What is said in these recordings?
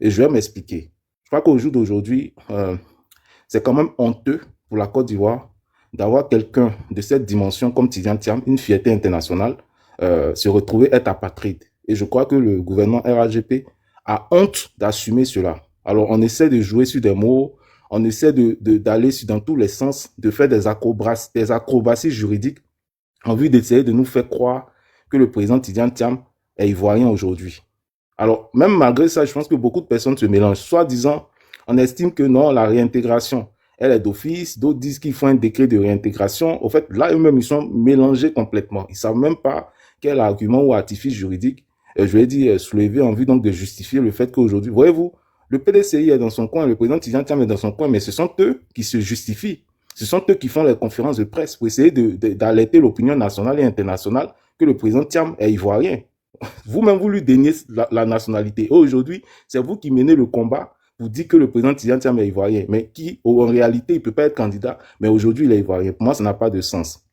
Et je vais m'expliquer. Je crois qu'au jour d'aujourd'hui, c'est quand même honteux pour la Côte d'Ivoire d'avoir quelqu'un de cette dimension comme Tidiane Thiam, une fierté internationale, se retrouver être apatride. Et je crois que le gouvernement RHGP a honte d'assumer cela. Alors, on essaie de jouer sur des mots, on essaie d'aller dans tous les sens, de faire des acrobaties juridiques en vue d'essayer de nous faire croire que le président Tidiane Thiam est ivoirien aujourd'hui. Alors, même malgré ça, je pense que beaucoup de personnes se mélangent. Soit disant, on estime que non, la réintégration, elle est d'office. D'autres disent qu'il faut un décret de réintégration. Au fait, là, eux-mêmes, ils sont mélangés complètement. Ils ne savent même pas quel argument ou artifice juridique, je vais dire, soulever en vue donc de justifier le fait qu'aujourd'hui, voyez-vous, le PDCI est dans son coin, le président Tidiane Thiam est dans son coin, mais ce sont eux qui se justifient. Ce sont eux qui font les conférences de presse pour essayer d'alerter l'opinion nationale et internationale que le président Thiam est ivoirien. Vous-même, vous lui déniez la nationalité. Aujourd'hui, c'est vous qui menez le combat pour dire que le président Tidiane Thiam est ivoirien, mais qui, en réalité, il ne peut pas être candidat, mais aujourd'hui, il est ivoirien. Pour moi, ça n'a pas de sens.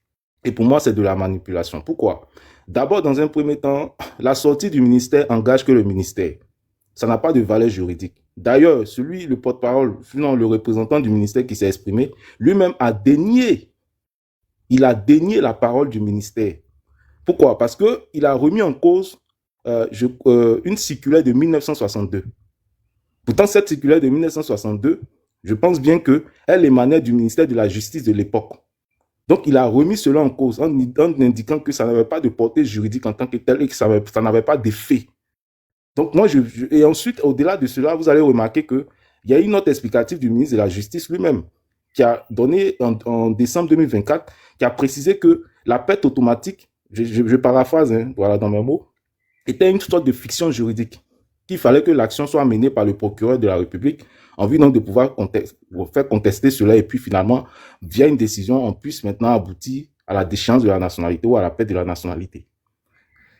Et pour moi, c'est de la manipulation. Pourquoi? D'abord, dans un premier temps, la sortie du ministère engage que le ministère. Ça n'a pas de valeur juridique. D'ailleurs, le porte-parole, sinon le représentant du ministère qui s'est exprimé, lui-même a dénié. Il a dénié la parole du ministère. Pourquoi? Parce qu'il a remis en cause une circulaire de 1962. Pourtant, cette circulaire de 1962, je pense bien qu'elle émanait du ministère de la Justice de l'époque. Donc, il a remis cela en cause en indiquant que ça n'avait pas de portée juridique en tant que tel et que ça n'avait pas d'effet. Donc, et ensuite, au-delà de cela, vous allez remarquer qu'il y a une note explicative du ministre de la Justice lui-même qui a donné en décembre 2024, qui a précisé que la perte automatique, je paraphrase voilà, dans mes mots, était une sorte de fiction juridique, qu'il fallait que l'action soit menée par le procureur de la République en vue donc de pouvoir faire contester cela et puis finalement, via une décision, on puisse maintenant aboutir à la déchéance de la nationalité ou à la perte de la nationalité.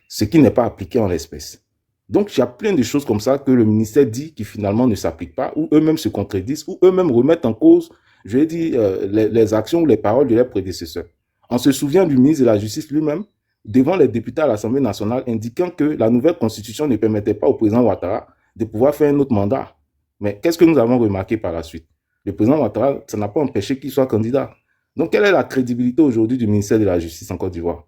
Ce qui n'est pas appliqué en l'espèce. Donc, il y a plein de choses comme ça que le ministère dit qui finalement ne s'appliquent pas, ou eux-mêmes se contredisent, ou eux-mêmes remettent en cause, je vais dire, les actions ou les paroles de leurs prédécesseurs. On se souvient du ministre de la Justice lui-même, devant les députés à l'Assemblée nationale, indiquant que la nouvelle constitution ne permettait pas au président Ouattara de pouvoir faire un autre mandat. Mais qu'est-ce que nous avons remarqué par la suite? Le président Ouattara, ça n'a pas empêché qu'il soit candidat. Donc, quelle est la crédibilité aujourd'hui du ministère de la Justice en Côte d'Ivoire?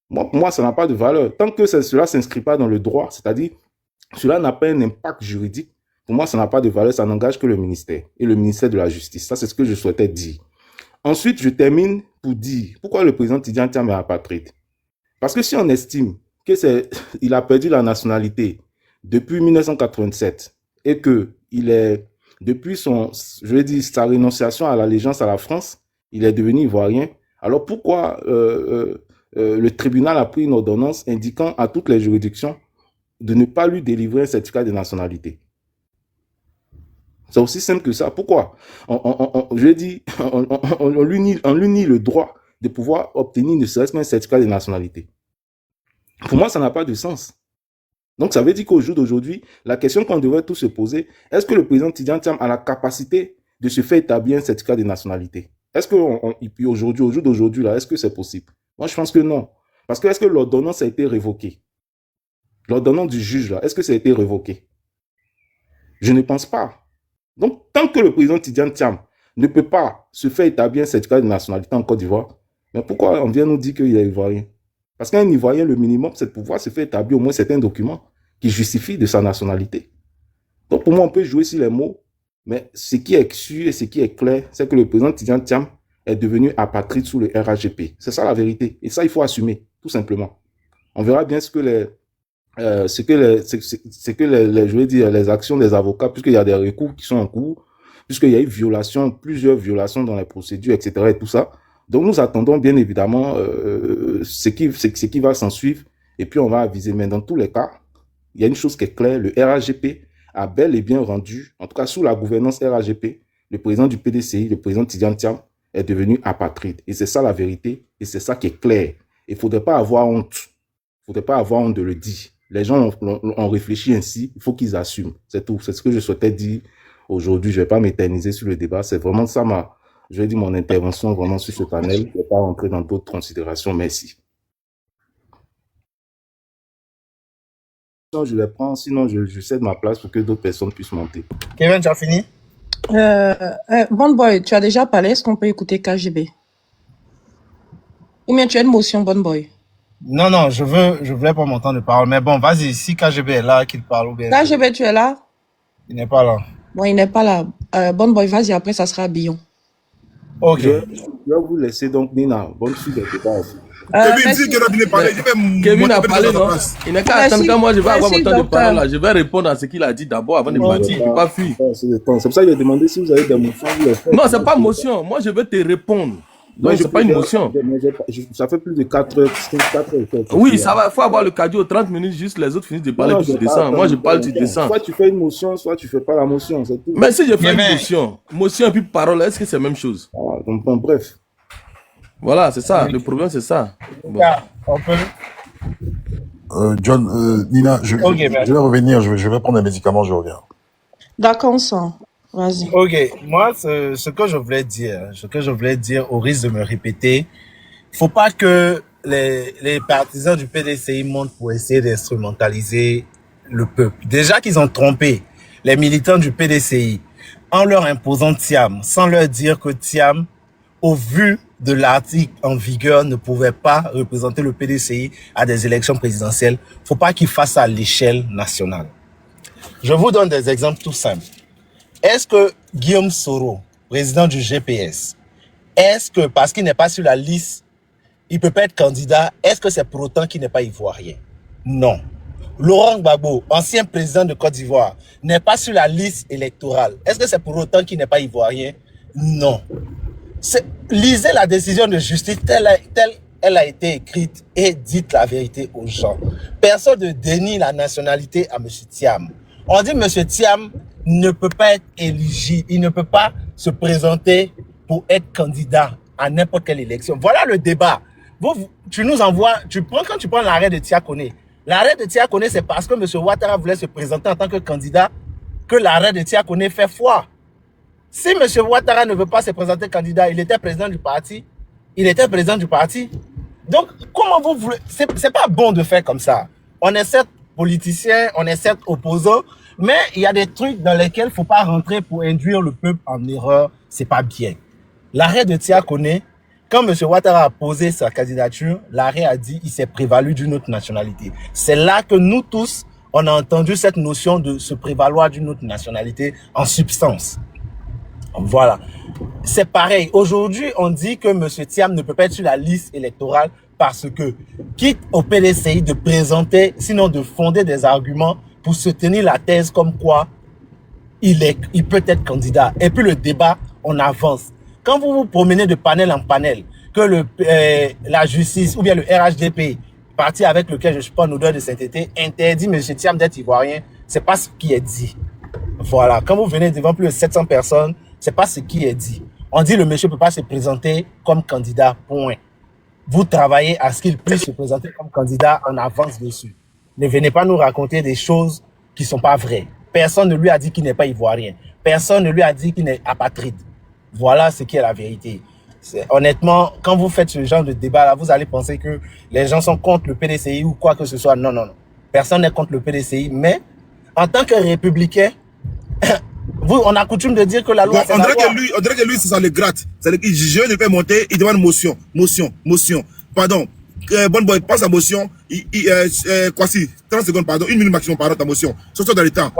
Pour moi, ça n'a pas de valeur. Tant que cela ne s'inscrit pas dans le droit, c'est-à-dire cela n'a pas un impact juridique, pour moi, ça n'a pas de valeur, ça n'engage que le ministère et le ministère de la Justice. Ça, c'est ce que je souhaitais dire. Ensuite, je termine pour dire pourquoi le président Tidiane Thiam est apatride. Parce que si on estime qu'il a perdu la nationalité depuis 1987 et que depuis sa rénonciation à l'allégeance à la France, il est devenu ivoirien, alors pourquoi le tribunal a pris une ordonnance indiquant à toutes les juridictions de ne pas lui délivrer un certificat de nationalité? C'est aussi simple que ça. Pourquoi? Je dis, on lui nie le droit de pouvoir obtenir ne serait-ce qu'un certificat de nationalité. Pour moi, ça n'a pas de sens. Donc, ça veut dire qu'au jour d'aujourd'hui, la question qu'on devrait tous se poser, est-ce que le président Tidiane Thiam a la capacité de se faire établir un certificat de nationalité? Est-ce qu'aujourd'hui, au jour d'aujourd'hui, là, est-ce que c'est possible? Moi, je pense que non. Parce que est-ce que l'ordonnance a été révoquée? L'ordonnance du juge, là, est-ce que ça a été révoqué? Je ne pense pas. Donc, tant que le président Tidiane Thiam ne peut pas se faire établir un certificat de nationalité en Côte d'Ivoire, mais pourquoi on vient nous dire qu'il est ivoirien? Parce qu'un Ivoirien, le minimum, c'est de pouvoir se faire établir au moins certains documents qui justifient de sa nationalité. Donc, pour moi, on peut jouer sur les mots, mais ce qui est sûr et ce qui est clair, c'est que le président Tidiane Thiam est devenu apatride sous le RHGP. C'est ça la vérité. Et ça, il faut assumer, tout simplement. On verra bien ce que je veux dire, les actions des avocats, puisqu'il y a des recours qui sont en cours, puisqu'il y a eu plusieurs violations dans les procédures, etc. et tout ça. Donc, nous attendons bien évidemment ce qui va s'en suivre et puis on va aviser. Mais dans tous les cas, il y a une chose qui est claire, le RHGP a bel et bien rendu, en tout cas sous la gouvernance RHGP, le président du PDCI, le président Tidiane Thiam, est devenu apatride. Et c'est ça la vérité et c'est ça qui est clair. Il ne faudrait pas avoir honte. Il ne faudrait pas avoir honte de le dire. Les gens ont réfléchi ainsi, il faut qu'ils assument. C'est tout. C'est ce que je souhaitais dire aujourd'hui. Je ne vais pas m'éterniser sur le débat. C'est vraiment ça mon intervention vraiment sur ce panel. Je ne vais pas rentrer dans d'autres considérations. Merci. je les prends, sinon je cède ma place pour que d'autres personnes puissent monter. Kevin, tu as fini? Bon boy, tu as déjà parlé, est-ce qu'on peut écouter KGB? Ou bien tu as une motion, Bon boy? Non, je voulais pas mon temps de parole, mais bon, vas-y, si KGB est là, qu'il parle ou bien. KGB, tu es là? Il n'est pas là. Bon, il n'est pas là. Bon boy, vas-y, après ça sera Billon. Ok. Je vais vous laisser donc, Nina. Bonne suite de débat aussi. Kevin, si Kevin n'est pas là, je vais Kevin a parlé, non? Il n'est qu'à attendre quand moi je vais avoir mon temps de docteur. parole là. Je vais répondre à ce qu'il a dit d'abord avant de partir. Il ne peut pas fuir. C'est pour ça que j'ai demandé si vous avez des motions. Vous les faites. Non, c'est pas motion. Moi je vais te répondre. Donc c'est pas une motion. Ça fait plus de 4 heures, 4 heures. Oui, ça va. Il faut avoir le cardio 30 minutes, juste les autres finissent de parler, puis tu descends. Moi je parle, tu descends. Soit tu fais une motion, soit tu fais pas la motion, c'est tout. Mais si je fais une motion et puis parole, est-ce que c'est la même chose? Donc, bref. Voilà, c'est ça. Le problème, c'est ça. Bon. On peut... John, Nina, je vais revenir, je vais prendre un médicament, je reviens. D'accord, on sent. Vas-y. Ok, moi, ce que je voulais dire, au risque de me répéter, faut pas que les partisans du PDCI montent pour essayer d'instrumentaliser le peuple. Déjà qu'ils ont trompé les militants du PDCI en leur imposant Thiam, sans leur dire que Thiam, au vu de l'article en vigueur, ne pouvait pas représenter le PDCI à des élections présidentielles. Faut pas qu'ils fassent ça à l'échelle nationale. Je vous donne des exemples tout simples. Est-ce que Guillaume Soro, président du GPS, est-ce que parce qu'il n'est pas sur la liste, il peut pas être candidat, est-ce que c'est pour autant qu'il n'est pas ivoirien? Non. Laurent Gbagbo, ancien président de Côte d'Ivoire, n'est pas sur la liste électorale. Est-ce que c'est pour autant qu'il n'est pas ivoirien? Non. Lisez la décision de justice telle elle a été écrite et dites la vérité aux gens. Personne ne dénie la nationalité à M. Thiam. On dit M. Thiam ne peut pas être éligible, il ne peut pas se présenter pour être candidat à n'importe quelle élection. Voilà le débat. Tu nous envoies, quand tu prends l'arrêt de Tia Kone, l'arrêt de Tia Kone, c'est parce que M. Ouattara voulait se présenter en tant que candidat que l'arrêt de Tia Kone fait foi. Si M. Ouattara ne veut pas se présenter candidat, il était président du parti. Donc, comment vous voulez... C'est pas bon de faire comme ça. On est certes politiciens, on est certes opposants, mais il y a des trucs dans lesquels il ne faut pas rentrer pour induire le peuple en erreur. C'est pas bien. L'arrêt de Tia Kone, quand M. Ouattara a posé sa candidature, l'arrêt a dit qu'il s'est prévalu d'une autre nationalité. C'est là que nous tous, on a entendu cette notion de se prévaloir d'une autre nationalité en substance. Voilà. C'est pareil. Aujourd'hui, on dit que M. Thiam ne peut pas être sur la liste électorale parce que, quitte au PDCI de présenter, sinon de fonder des arguments pour soutenir la thèse comme quoi il peut être candidat. Et puis le débat, on avance. Quand vous vous promenez de panel en panel, que la justice ou bien le RHDP, parti avec lequel je suis pas en odeur de sainteté, interdit M. Thiam d'être ivoirien, c'est pas ce qui est dit. Voilà. Quand vous venez devant plus de 700 personnes, c'est pas ce qui est dit. On dit le monsieur peut pas se présenter comme candidat, point. Vous travaillez à ce qu'il puisse se présenter comme candidat en avance dessus. Ne venez pas nous raconter des choses qui sont pas vraies. Personne ne lui a dit qu'il n'est pas ivoirien. Personne ne lui a dit qu'il est apatride. Voilà ce qui est la vérité. Honnêtement, quand vous faites ce genre de débat-là, vous allez penser que les gens sont contre le PDCI ou quoi que ce soit. Non. Personne n'est contre le PDCI, mais en tant que républicain, on a coutume de dire que la loi, bon, c'est la loi. On dirait que lui, c'est ça le gratte. C'est-à-dire qu'il ne peut monter, il demande motion. Pardon. Bon boy, passe la motion. Kwasi, 30 secondes, pardon. 1 minute maximum, pardon, ta motion. Sortez dans le temps.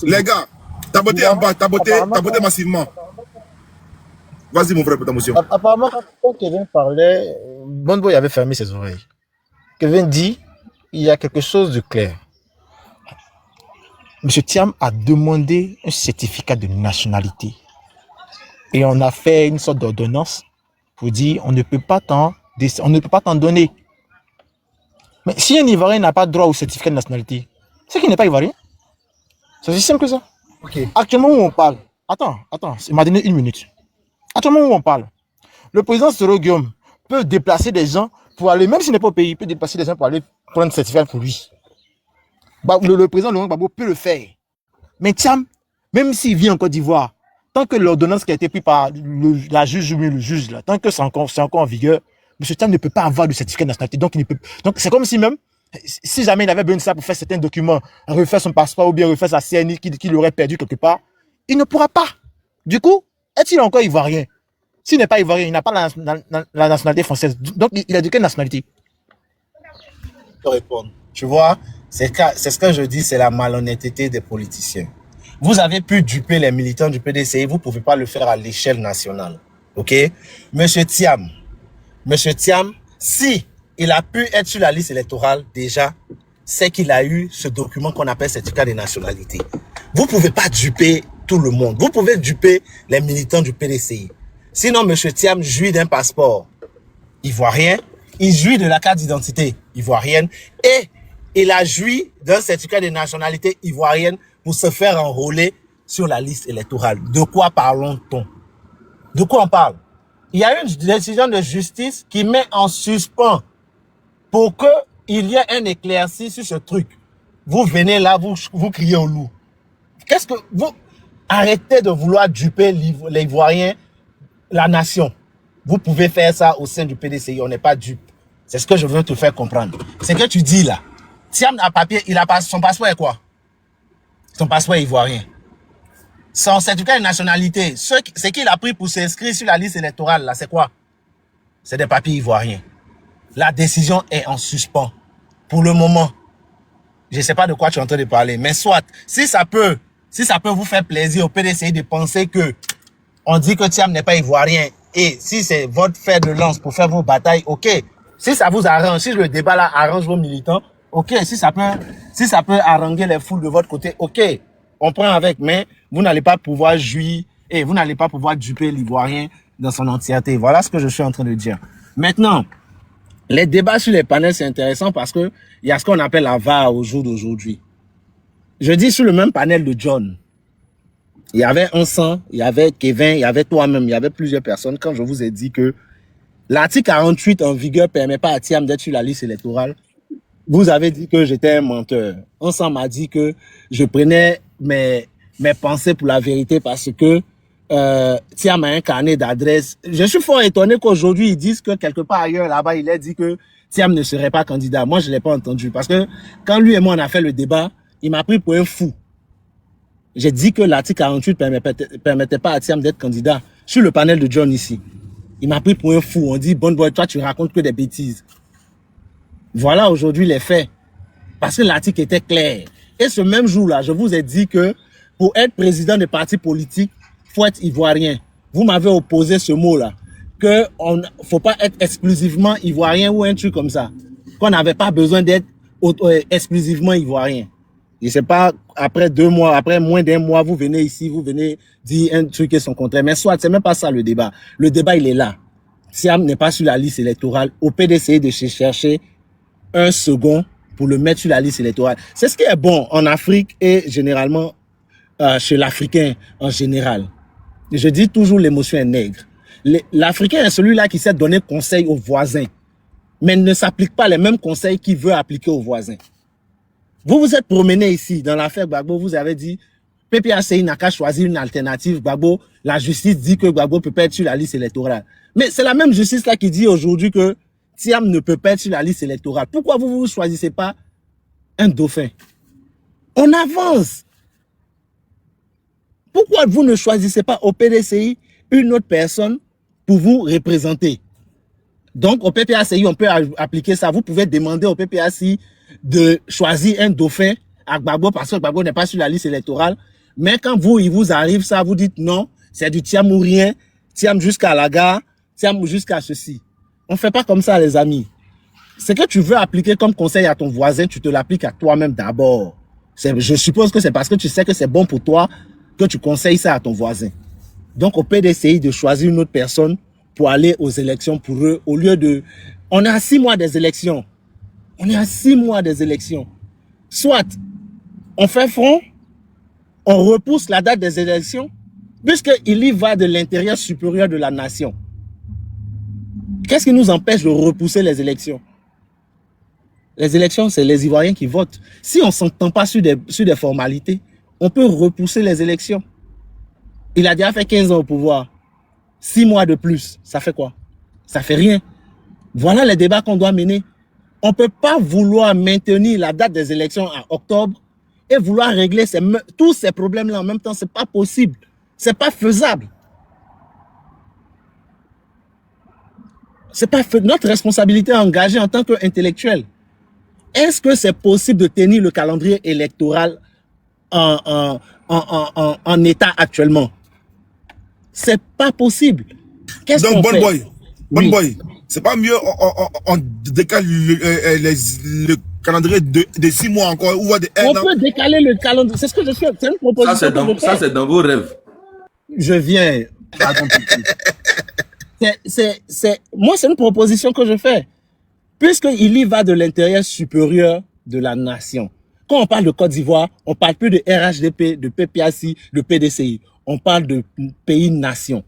Les gars, t'as voté en bas, t'as voté massivement. Vas-y, mon frère, pour ta motion. Apparemment, quand Kevin parlait, Bon boy avait fermé ses oreilles. Kevin dit, il y a quelque chose de clair. M. Thiam a demandé un certificat de nationalité. Et on a fait une sorte d'ordonnance pour dire on ne peut pas t'en donner. Mais si un Ivoirien n'a pas droit au certificat de nationalité, c'est qu'il n'est pas Ivoirien. C'est aussi simple que ça. Okay. Actuellement où on parle, attends, il m'a donné 1 minute. Actuellement où on parle, le président Soro Guillaume peut déplacer des gens pour aller, même s'il n'est pas au pays, il peut déplacer des gens pour aller prendre un certificat pour lui. Le président Laurent Gbagbo peut le faire. Mais Thiam, même s'il vit en Côte d'Ivoire, tant que l'ordonnance qui a été prise par la juge ou le juge, là, tant que c'est encore en vigueur, M. Thiam ne peut pas avoir de certificat de nationalité. Donc c'est comme si même Si jamais il avait besoin de ça pour faire certains documents, refaire son passeport ou bien refaire sa CNI qu'il aurait perdu quelque part, il ne pourra pas. Du coup, est-il encore ivoirien? S'il n'est pas ivoirien, il n'a pas la nationalité française. Donc, il a de quelle nationalité? Je peux répondre. Tu vois, c'est ce que je dis, c'est la malhonnêteté des politiciens. Vous avez pu duper les militants du PDCI, vous ne pouvez pas le faire à l'échelle nationale. OK? Monsieur Thiam, si il a pu être sur la liste électorale, déjà, c'est qu'il a eu ce document qu'on appelle certificat de nationalité. Vous ne pouvez pas duper tout le monde. Vous pouvez duper les militants du PDCI. Sinon, monsieur Thiam jouit d'un passeport ivoirien, il jouit de la carte d'identité ivoirienne et il a joui d'un certificat de nationalité ivoirienne pour se faire enrôler sur la liste électorale. De quoi parlons-on? De quoi on parle? Il y a une décision de justice qui met en suspens pour qu'il y ait un éclairci sur ce truc. Vous venez là, vous criez au loup. Qu'est-ce que vous... Arrêtez de vouloir duper les Ivoiriens, la nation. Vous pouvez faire ça au sein du PDCI, on n'est pas dupe. C'est ce que je veux te faire comprendre. C'est que tu dis là. Thiam a papier, il a pas son passeport est quoi? Son passeport est ivoirien. Son certificat de nationalité, c'est qu'il a pris pour s'inscrire sur la liste électorale là, c'est quoi? C'est des papiers ivoiriens. La décision est en suspens. Pour le moment. Je ne sais pas de quoi tu es en train de parler, mais soit, si ça peut vous faire plaisir au PDCI de penser que on dit que Thiam n'est pas ivoirien et si c'est votre fer de lance pour faire vos batailles, ok. Si ça vous arrange, si le débat là arrange vos militants, ok. Si ça peut haranguer les foules de votre côté, ok. On prend avec, mais vous n'allez pas pouvoir jouir et vous n'allez pas pouvoir duper l'ivoirien dans son entièreté. Voilà ce que je suis en train de dire. Maintenant, les débats sur les panels, c'est intéressant parce que il y a ce qu'on appelle la VAR au jour d'aujourd'hui. Je dis sur le même panel de John, il y avait un sang, il y avait Kevin, il y avait toi-même, il y avait plusieurs personnes. Quand je vous ai dit que l'article 48 en vigueur permet pas à Thiam d'être sur la liste électorale, vous avez dit que j'étais un menteur. Un sang m'a dit que je prenais mes pensées pour la vérité parce que Thiam a un carnet d'adresses. Je suis fort étonné qu'aujourd'hui ils disent que quelque part ailleurs là-bas il a dit que Thiam ne serait pas candidat. Moi je l'ai pas entendu parce que quand lui et moi on a fait le débat, il m'a pris pour un fou. J'ai dit que l'article 48 permettait pas à Thiam d'être candidat sur le panel de John ici. Il m'a pris pour un fou. On dit bon boy, toi tu racontes que des bêtises. Voilà aujourd'hui les faits. Parce que l'article était clair. Et ce même jour-là, je vous ai dit que pour être président de parti politique, faut être ivoirien. Vous m'avez opposé ce mot-là. Que faut pas être exclusivement ivoirien ou un truc comme ça. Qu'on n'avait pas besoin d'être exclusivement ivoirien. Je sais pas, après 2 mois, après moins d'1 mois, vous venez ici, vous venez dire un truc et son contraire. Mais soit, c'est même pas ça le débat. Le débat, il est là. Thiam n'est pas sur la liste électorale. Au PDCI de chercher un second pour le mettre sur la liste électorale. C'est ce qui est bon en Afrique et généralement chez l'Africain en général. Je dis toujours l'émotion est nègre. L'Africain est celui-là qui sait donner conseil aux voisins, mais ne s'applique pas les mêmes conseils qu'il veut appliquer aux voisins. Vous vous êtes promené ici dans l'affaire Gbagbo, vous avez dit PPACI n'a qu'à choisir une alternative. Gbagbo, la justice dit que Gbagbo peut pas être sur la liste électorale. Mais c'est la même justice là qui dit aujourd'hui que Thiam ne peut pas être sur la liste électorale. Pourquoi vous choisissez pas un dauphin? On avance. Pourquoi vous ne choisissez pas au PDCI une autre personne pour vous représenter? Donc au PPACI, on peut appliquer ça. Vous pouvez demander au PPACI de choisir un dauphin à Gbagbo parce que Gbagbo n'est pas sur la liste électorale. Mais quand il vous arrive ça, vous dites non, c'est du Thiam ou rien, Thiam jusqu'à la gare, Thiam jusqu'à ceci. On ne fait pas comme ça, les amis. Ce que tu veux appliquer comme conseil à ton voisin, tu te l'appliques à toi-même d'abord. Je suppose que c'est parce que tu sais que c'est bon pour toi que tu conseilles ça à ton voisin. Donc au PDCI de choisir une autre personne pour aller aux élections pour eux, au lieu de... On est à 6 mois des élections. On est à 6 mois des élections. Soit on fait front, on repousse la date des élections, puisqu'il y va de l'intérêt supérieur de la nation. Qu'est-ce qui nous empêche de repousser les élections? Les élections, c'est les Ivoiriens qui votent. Si on ne s'entend pas sur des formalités, on peut repousser les élections. Il a déjà fait 15 ans au pouvoir. 6 mois de plus, ça fait quoi? Ça fait rien. Voilà les débats qu'on doit mener. On ne peut pas vouloir maintenir la date des élections en octobre et vouloir régler tous ces problèmes-là en même temps. Ce n'est pas possible. Ce n'est pas faisable. C'est pas notre responsabilité engagée en tant qu'intellectuels. Est-ce que c'est possible de tenir le calendrier électoral en état actuellement? C'est pas possible. Qu'est-ce qu'on fait? Bon boy, c'est pas mieux on décale le calendrier de 6 mois encore ou de 1 an? On peut décaler le calendrier. C'est ce que je fais. C'est une proposition. Ça, c'est dans vos rêves. Je viens. Moi, c'est une proposition que je fais. Puisqu'il y va de l'intérêt supérieur de la nation. Quand on parle de Côte d'Ivoire, on parle plus de RHDP, de PPACI, de PDCI. On parle de pays-nation.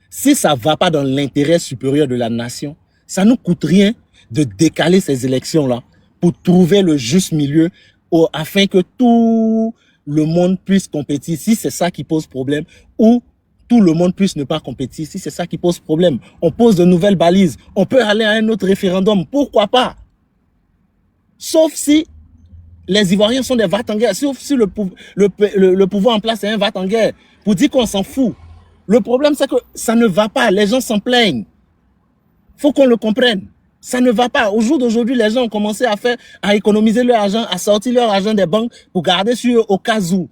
Si ça ne va pas dans l'intérêt supérieur de la nation, ça ne nous coûte rien de décaler ces élections-là pour trouver le juste milieu afin que tout le monde puisse compétir, si c'est ça qui pose problème, ou tout le monde puisse ne pas compétir, si c'est ça qui pose problème. On pose de nouvelles balises. On peut aller à un autre référendum. Pourquoi pas? Sauf si les Ivoiriens sont des va-t-en-guerre, sauf si le pouvoir en place est un va-t-en-guerre, pour dire qu'on s'en fout. Le problème, c'est que ça ne va pas. Les gens s'en plaignent. Faut qu'on le comprenne. Ça ne va pas. Au jour d'aujourd'hui, les gens ont commencé à économiser leur argent, à sortir leur argent des banques pour garder sur eux au cas où.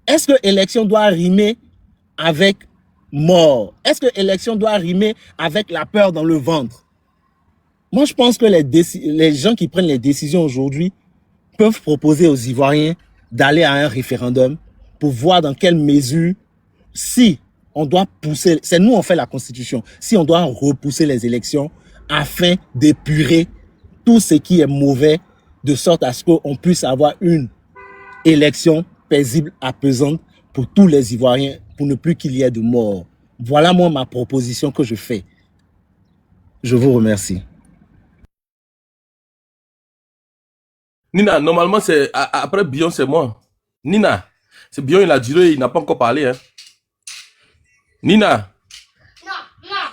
Est-ce que élection doit rimer avec mort? Est-ce que élection doit rimer avec la peur dans le ventre? Moi, je pense que les gens qui prennent les décisions aujourd'hui peuvent proposer aux Ivoiriens d'aller à un référendum pour voir dans quelle mesure, si on doit pousser, c'est nous on fait la Constitution, si on doit repousser les élections afin d'épurer tout ce qui est mauvais, de sorte à ce qu'on puisse avoir une élection paisible, apaisante pour tous les Ivoiriens, pour ne plus qu'il y ait de morts. Voilà moi ma proposition que je fais. Je vous remercie. Nina, normalement, c'est après Bion, c'est moi. Nina, c'est Bion, il a duré, il n'a pas encore parlé. Hein. Nina.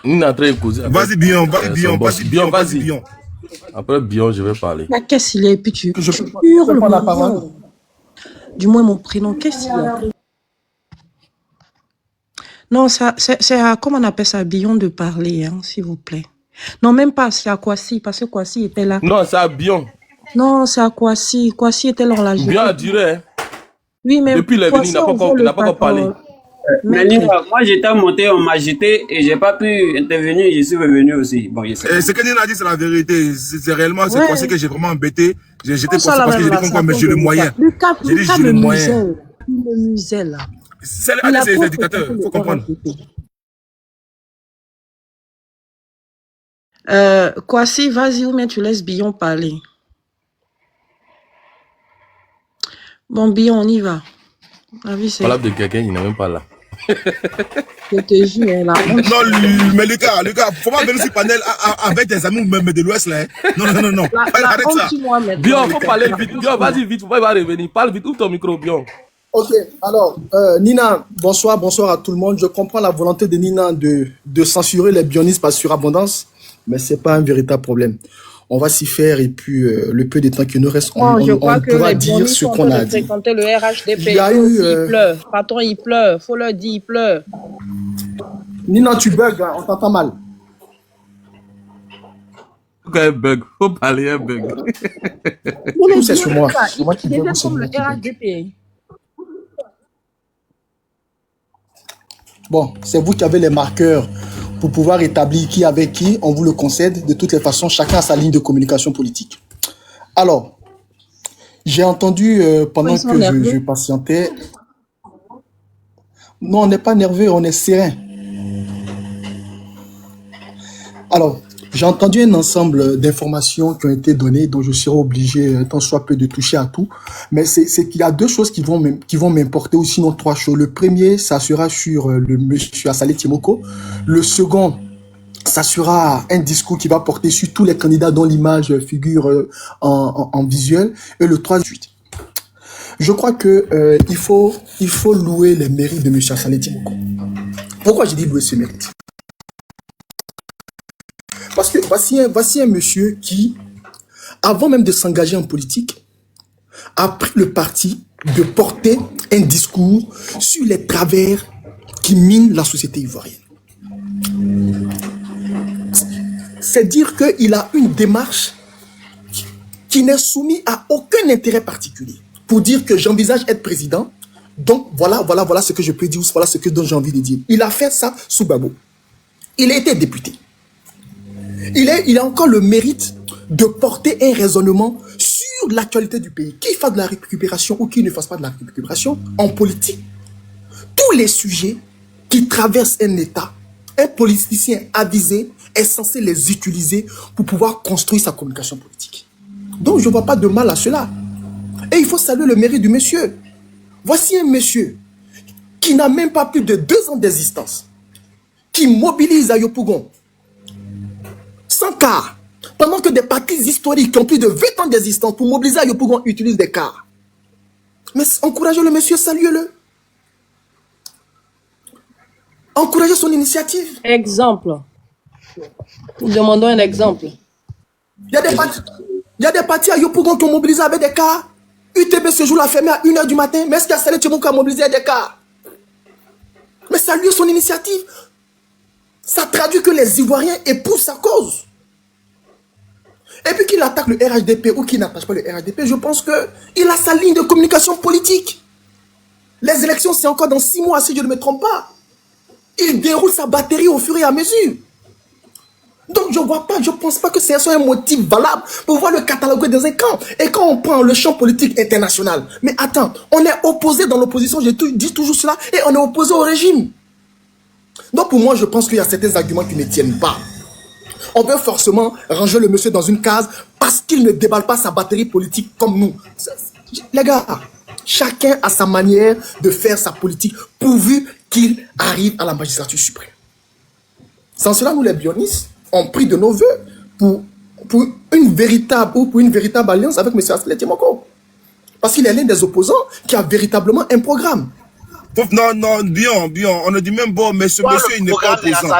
Nina, très causé. Vas-y, Bion, vas-y. Après Bion, je vais parler. Mais qu'est-ce qu'il est? Et puis tu Je hurles prends la mon parole. nom. Du moins mon prénom. Qu'est-ce qu'il a? Non, c'est à, comment on appelle ça, Billon de parler, hein, s'il vous plaît. Non, même pas, c'est à Kwasi, parce que Kwasi était là. Non, c'est à Bion. Non, c'est à Kwasi. Kwasi était là, on l'a géré. Bion a duré. Hein. Oui, mais depuis le venu, il n'a pas encore parlé. Mais moi j'étais monté, on m'a jeté et j'ai pas pu intervenir, je suis revenu aussi. Bon, ce que Nina a dit, c'est la vérité. C'est réellement, c'est Kwasi que j'ai vraiment embêté. J'ai jeté Kwasi parce que j'ai dit qu'on j'ai le moyen. J'ai dit j'ai le moyen. Le musée là. C'est les dictateurs, il faut comprendre. Kwasi, vas-y, ou bien tu laisses Billon parler. Bon, Billon, on y va. Parle de quelqu'un, il n'est même pas là. Je te jure, là. Non, mais Lucas, faut pas venir sur panel avec des amis de l'Ouest là. Non. Arrête ça. Bion, faut parler vite. Bion, vas-y vite, faut pas revenir. Parle vite, ouvre ton micro, Bion. Ok, alors, Nina, bonsoir à tout le monde. Je comprends la volonté de Nina de censurer les bionistes par surabondance, mais c'est pas un véritable problème. On va s'y faire et puis le peu de temps qui nous reste, on pourra dire ce qu'on a dit. Le RHDP, il y a eu, il pleure. Patron, il pleure. Faut leur dire, il pleure. Nina, tu bugs, hein, on t'entend mal. Un bug, faut parler un bug. Tout c'est sur moi. C'est moi qui bug. Comme le RHDP. Bon, c'est vous qui avez les marqueurs pour pouvoir établir qui avec qui, on vous le concède. De toutes les façons, chacun a sa ligne de communication politique. Alors, j'ai entendu pendant que je patientais. Non, on n'est pas nerveux, on est serein. Alors, j'ai entendu un ensemble d'informations qui ont été données, dont je serai obligé, tant soit peu, de toucher à tout. Mais c'est qu'il y a deux choses qui vont m'importer, ou sinon trois choses. Le premier, ça sera sur le monsieur Assalé Timoko. Le second, ça sera un discours qui va porter sur tous les candidats dont l'image figure en visuel. Et le troisième, je crois que il faut louer les mérites de monsieur Assalé Timoko. Pourquoi j'ai dit louer ses mérites? Parce que voici un monsieur qui avant même de s'engager en politique, a pris le parti de porter un discours sur les travers qui minent la société ivoirienne. C'est dire qu'il a une démarche qui n'est soumise à aucun intérêt particulier. Pour dire que j'envisage être président, donc voilà ce que je peux dire, voilà ce que j'ai envie de dire. Il a fait ça sous Gbagbo. Il a été député. Il a encore le mérite de porter un raisonnement sur l'actualité du pays. Qui fasse de la récupération ou qui ne fasse pas de la récupération, en politique, tous les sujets qui traversent un État, un politicien avisé est censé les utiliser pour pouvoir construire sa communication politique. Donc je ne vois pas de mal à cela. Et il faut saluer le mérite du monsieur. Voici un monsieur qui n'a même pas plus de 2 ans d'existence, qui mobilise à Yopougon 100 cars, pendant que des partis historiques qui ont plus de 20 ans d'existence pour mobiliser à Yopougon utilisent des cars. Mais encouragez le monsieur, saluez-le. Encouragez son initiative. Exemple. Nous demandons un exemple. Il y a des partis à Yopougon qui ont mobilisé avec des cars. UTB ce jour-là fermé à 1h du matin. Mais est-ce qu'il y a Salé Tchemou qui a mobilisé avec des cars? Mais saluez son initiative. Ça traduit que les Ivoiriens épousent sa cause. Et puis qu'il attaque le RHDP ou qu'il n'attaque pas le RHDP, je pense qu'il a sa ligne de communication politique. Les élections, c'est encore dans 6 mois, si je ne me trompe pas. Il déroule sa batterie au fur et à mesure. Donc je ne pense pas que c'est un motif valable pour pouvoir le cataloguer dans un camp. Et quand on prend le champ politique international, mais attends, on est opposé dans l'opposition, je dis toujours cela, et on est opposé au régime. Donc pour moi, je pense qu'il y a certains arguments qui ne tiennent pas. On veut forcément ranger le monsieur dans une case parce qu'il ne déballe pas sa batterie politique comme nous. Les gars, chacun a sa manière de faire sa politique pourvu qu'il arrive à la magistrature suprême. Sans cela, nous les bionistes, on prie de nos voeux pour une véritable alliance avec M. Assalé Tchemoko. Parce qu'il est l'un des opposants qui a véritablement un programme. Non, bien, on a dit même bon, mais ce monsieur, il n'est pas opposant.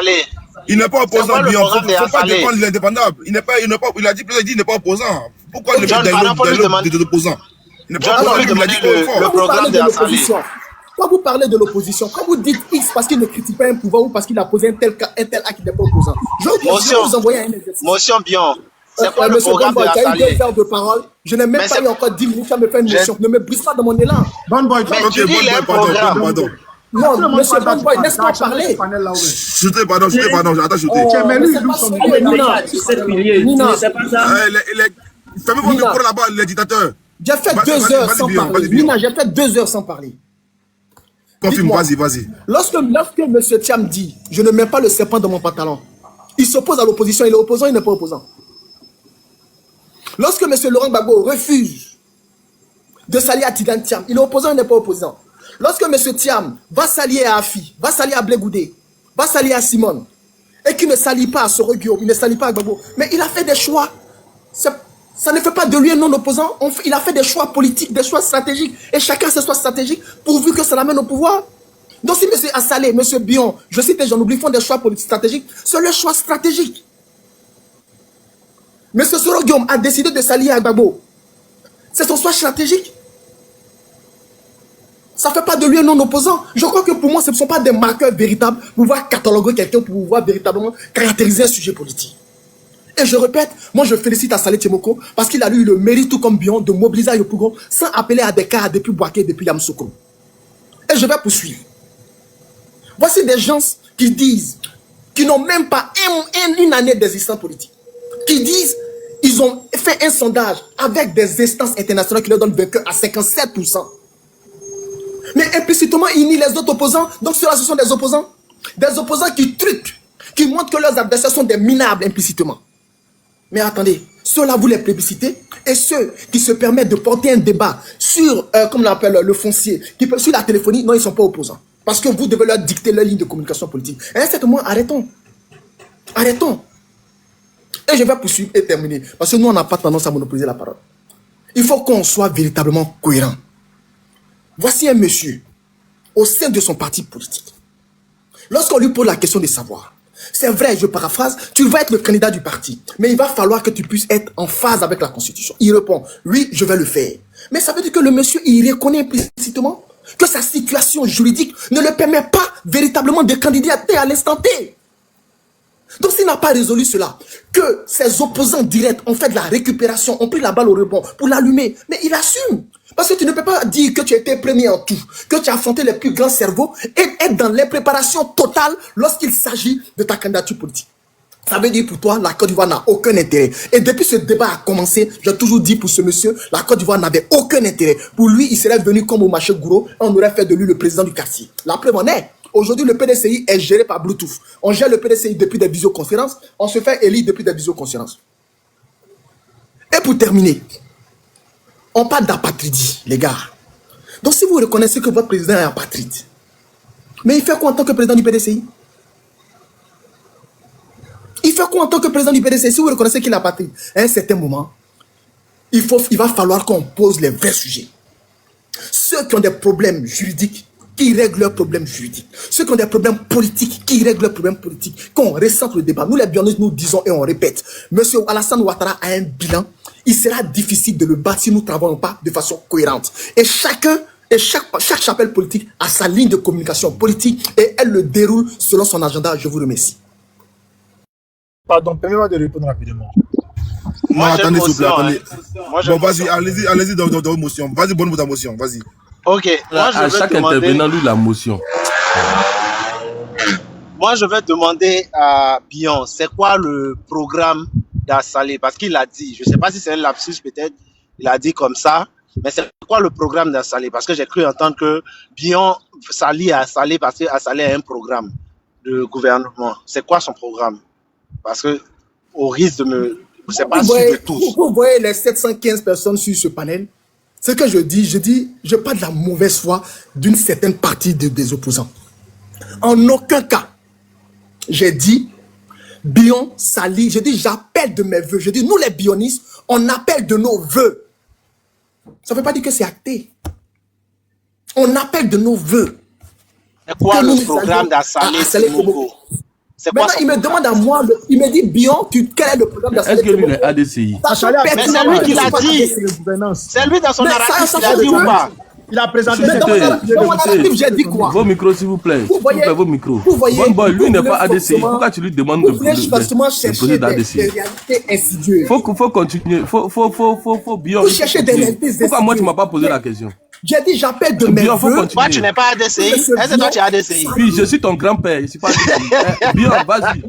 Il n'est pas opposant, bien. Il ne faut pas défendre l'indépendable. Il a dit qu'il n'est pas opposant. Pourquoi le mettre dans l'autre opposant? Il n'est pas opposant, il a dit le programme de l'opposition. Quand vous parlez de l'opposition, quand vous dites X parce qu'il ne critique pas un pouvoir ou parce qu'il a posé un tel acte qui n'est pas opposant, je vais vous envoyer un exercice. Motion bien. C'est quoi le programme de l'Assemblée? Tu as eu 2 heures de parole. Je n'ai même pas eu encore 10 minutes à me faire une motion. Ne me brise pas dans mon élan. Bon boy, pardon. Non, monsieur Bon Boy, laisse-moi parler. Shootez, pardon, attends, shootez. Nina, fermez votre micro là-bas, les dictateurs. J'ai fait 2 heures sans parler. Nina, j'ai fait 2 heures sans parler. Confirme, vas-y. Lorsque M. Thiam dit « Je ne mets pas le serpent dans mon pantalon », il s'oppose à l'opposition, il est opposant, il n'est pas opposant. Lorsque M. Laurent Gbagbo refuse de s'allier à Tidjane Thiam, il est opposant, il n'est pas opposant. Lorsque M. Thiam va s'allier à Afi, va s'allier à Blé Goudé, va s'allier à Simone, et qu'il ne s'allie pas à Soro Guillaume, il ne s'allie pas à Gbagbo, mais il a fait des choix. Ça ne fait pas de lui un non-opposant. Il a fait des choix politiques, des choix stratégiques. Et chacun ses choix stratégiques pourvu que ça l'amène au pouvoir. Donc si M. Assalé, M. Bion, je cite et j'en oublie, font des choix politiques stratégiques, c'est leur choix stratégique. M. Soro Guillaume a décidé de s'allier à Gbagbo. C'est son choix stratégique. Ça ne fait pas de lui un non-opposant. Je crois que pour moi, ce ne sont pas des marqueurs véritables pour pouvoir cataloguer quelqu'un, pour pouvoir véritablement caractériser un sujet politique. Et je répète, moi je félicite Assalé Tchemoko parce qu'il a eu le mérite, tout comme Bion, de mobiliser à Yopougon sans appeler à des cas depuis Boaké, depuis Yamoussoukro. Et je vais poursuivre. Voici des gens qui disent, qui n'ont même pas une année d'existence politique, qui disent, ils ont fait un sondage avec des instances internationales qui leur donnent vainqueur à 57%. Mais implicitement, ils nient les autres opposants. Donc ceux-là, ce sont des opposants. Des opposants qui truquent, qui montrent que leurs adversaires sont des minables implicitement. Mais attendez, ceux-là, vous les plébiscitez, et ceux qui se permettent de porter un débat sur, comme on l'appelle, le foncier, sur la téléphonie, non, ils ne sont pas opposants. Parce que vous devez leur dicter leur ligne de communication politique. Et à un certain moment, arrêtons. Arrêtons. Et je vais poursuivre et terminer. Parce que nous, on n'a pas tendance à monopoliser la parole. Il faut qu'on soit véritablement cohérent. Voici un monsieur, au sein de son parti politique. Lorsqu'on lui pose la question de savoir C'est vrai, je paraphrase, tu vas être le candidat du parti, mais il va falloir que tu puisses être en phase avec la Constitution. Il répond, oui, je vais le faire. Mais ça veut dire que le monsieur, il reconnaît implicitement que sa situation juridique ne le permet pas véritablement de candidater à l'instant T. Donc s'il n'a pas résolu cela, que ses opposants directs ont fait de la récupération, ont pris la balle au rebond pour l'allumer, mais il assume. Parce que tu ne peux pas dire que tu as été premier en tout, que tu as affronté les plus grands cerveaux et être dans l'impréparation totale lorsqu'il s'agit de ta candidature politique. Ça veut dire pour toi, la Côte d'Ivoire n'a aucun intérêt. Et depuis ce débat a commencé, j'ai toujours dit pour ce monsieur, la Côte d'Ivoire n'avait aucun intérêt. Pour lui, il serait venu comme au marché Gouro, on aurait fait de lui le président du quartier. La preuve en est. Aujourd'hui, le PDCI est géré par Bluetooth. On gère le PDCI depuis des visioconférences, on se fait élire depuis des visioconférences. Et pour terminer, on parle d'apatridie, les gars. Donc si vous reconnaissez que votre président est apatride, mais il fait quoi en tant que président du PDCI? Il fait quoi en tant que président du PDCI si vous reconnaissez qu'il est apatride? À un certain moment, il va falloir qu'on pose les vrais sujets. Ceux qui ont des problèmes juridiques, qui règlent leurs problèmes juridiques. Ceux qui ont des problèmes politiques, qui règlent leurs problèmes politiques. Qu'on recentre le débat. Nous, les bionistes, nous disons et on répète. Monsieur Alassane Ouattara a un bilan. Il sera difficile de le battre si nous ne travaillons pas de façon cohérente. Et chaque chapelle politique a sa ligne de communication politique et elle le déroule selon son agenda. Je vous remercie. Pardon, permettez-moi de répondre rapidement. Non, attendez, s'il vous plaît, attendez. Bon, vas-y, allez-y dans votre motion. Vas-y, bonne ta motion, vas-y. Ok, moi je À vais chaque demander, intervenant, lui, la motion. moi je vais demander à Bion, c'est quoi le programme d'Assalé? Parce qu'il a dit, je ne sais pas si c'est un lapsus peut-être, il a dit comme ça, mais c'est quoi le programme d'Assalé? Parce que j'ai cru entendre que Bion s'allie à Assalé parce qu'Assalé a un programme de gouvernement. C'est quoi son programme? Parce que au risque de me, je ne sais pas suivre tous. Vous voyez les 715 personnes sur ce panel. Ce que je dis, je parle de la mauvaise foi d'une certaine partie des opposants. En aucun cas, j'ai dit, Bion s'allie, je dis, j'appelle de mes voeux. Je dis, nous les bionistes, on appelle de nos voeux. Ça ne veut pas dire que c'est acté. On appelle de nos voeux. C'est quoi le programme d'Assalé Timoko? C'est quoi Maintenant, son il me programme? demande à moi, il me dit, Bion, quel est le programme d'Assalé Est-ce que lui, il est ADCI? Mais c'est lui qui l'a dit. C'est lui dans son Mais narratif, ça il a fait dit ou que- pas? Il a présenté Mais dans mon narratif, j'ai dit quoi? Vos micros, s'il vous plaît. Vous S'il vous voyez- plaît, vos micros. vous voyez- Bon boy, lui vous n'est voulez pas ADCI. forcément- Pourquoi tu lui demandes Vous voulez forcément de chercher poser des d'ADCI? réalités insidieuses. Faut continuer. Faut bien. Vous cherchez des réalités Pourquoi moi, tu insidieuses. m'as pas posé la question? J'ai dit, j'appelle de mes Bien, faut voeux. continuer. Toi, tu n'es pas ADCI? Est-ce que toi, tu es ADCI? Puis, je suis ton grand-père. Je suis pas ADCI. Bien, vas-y.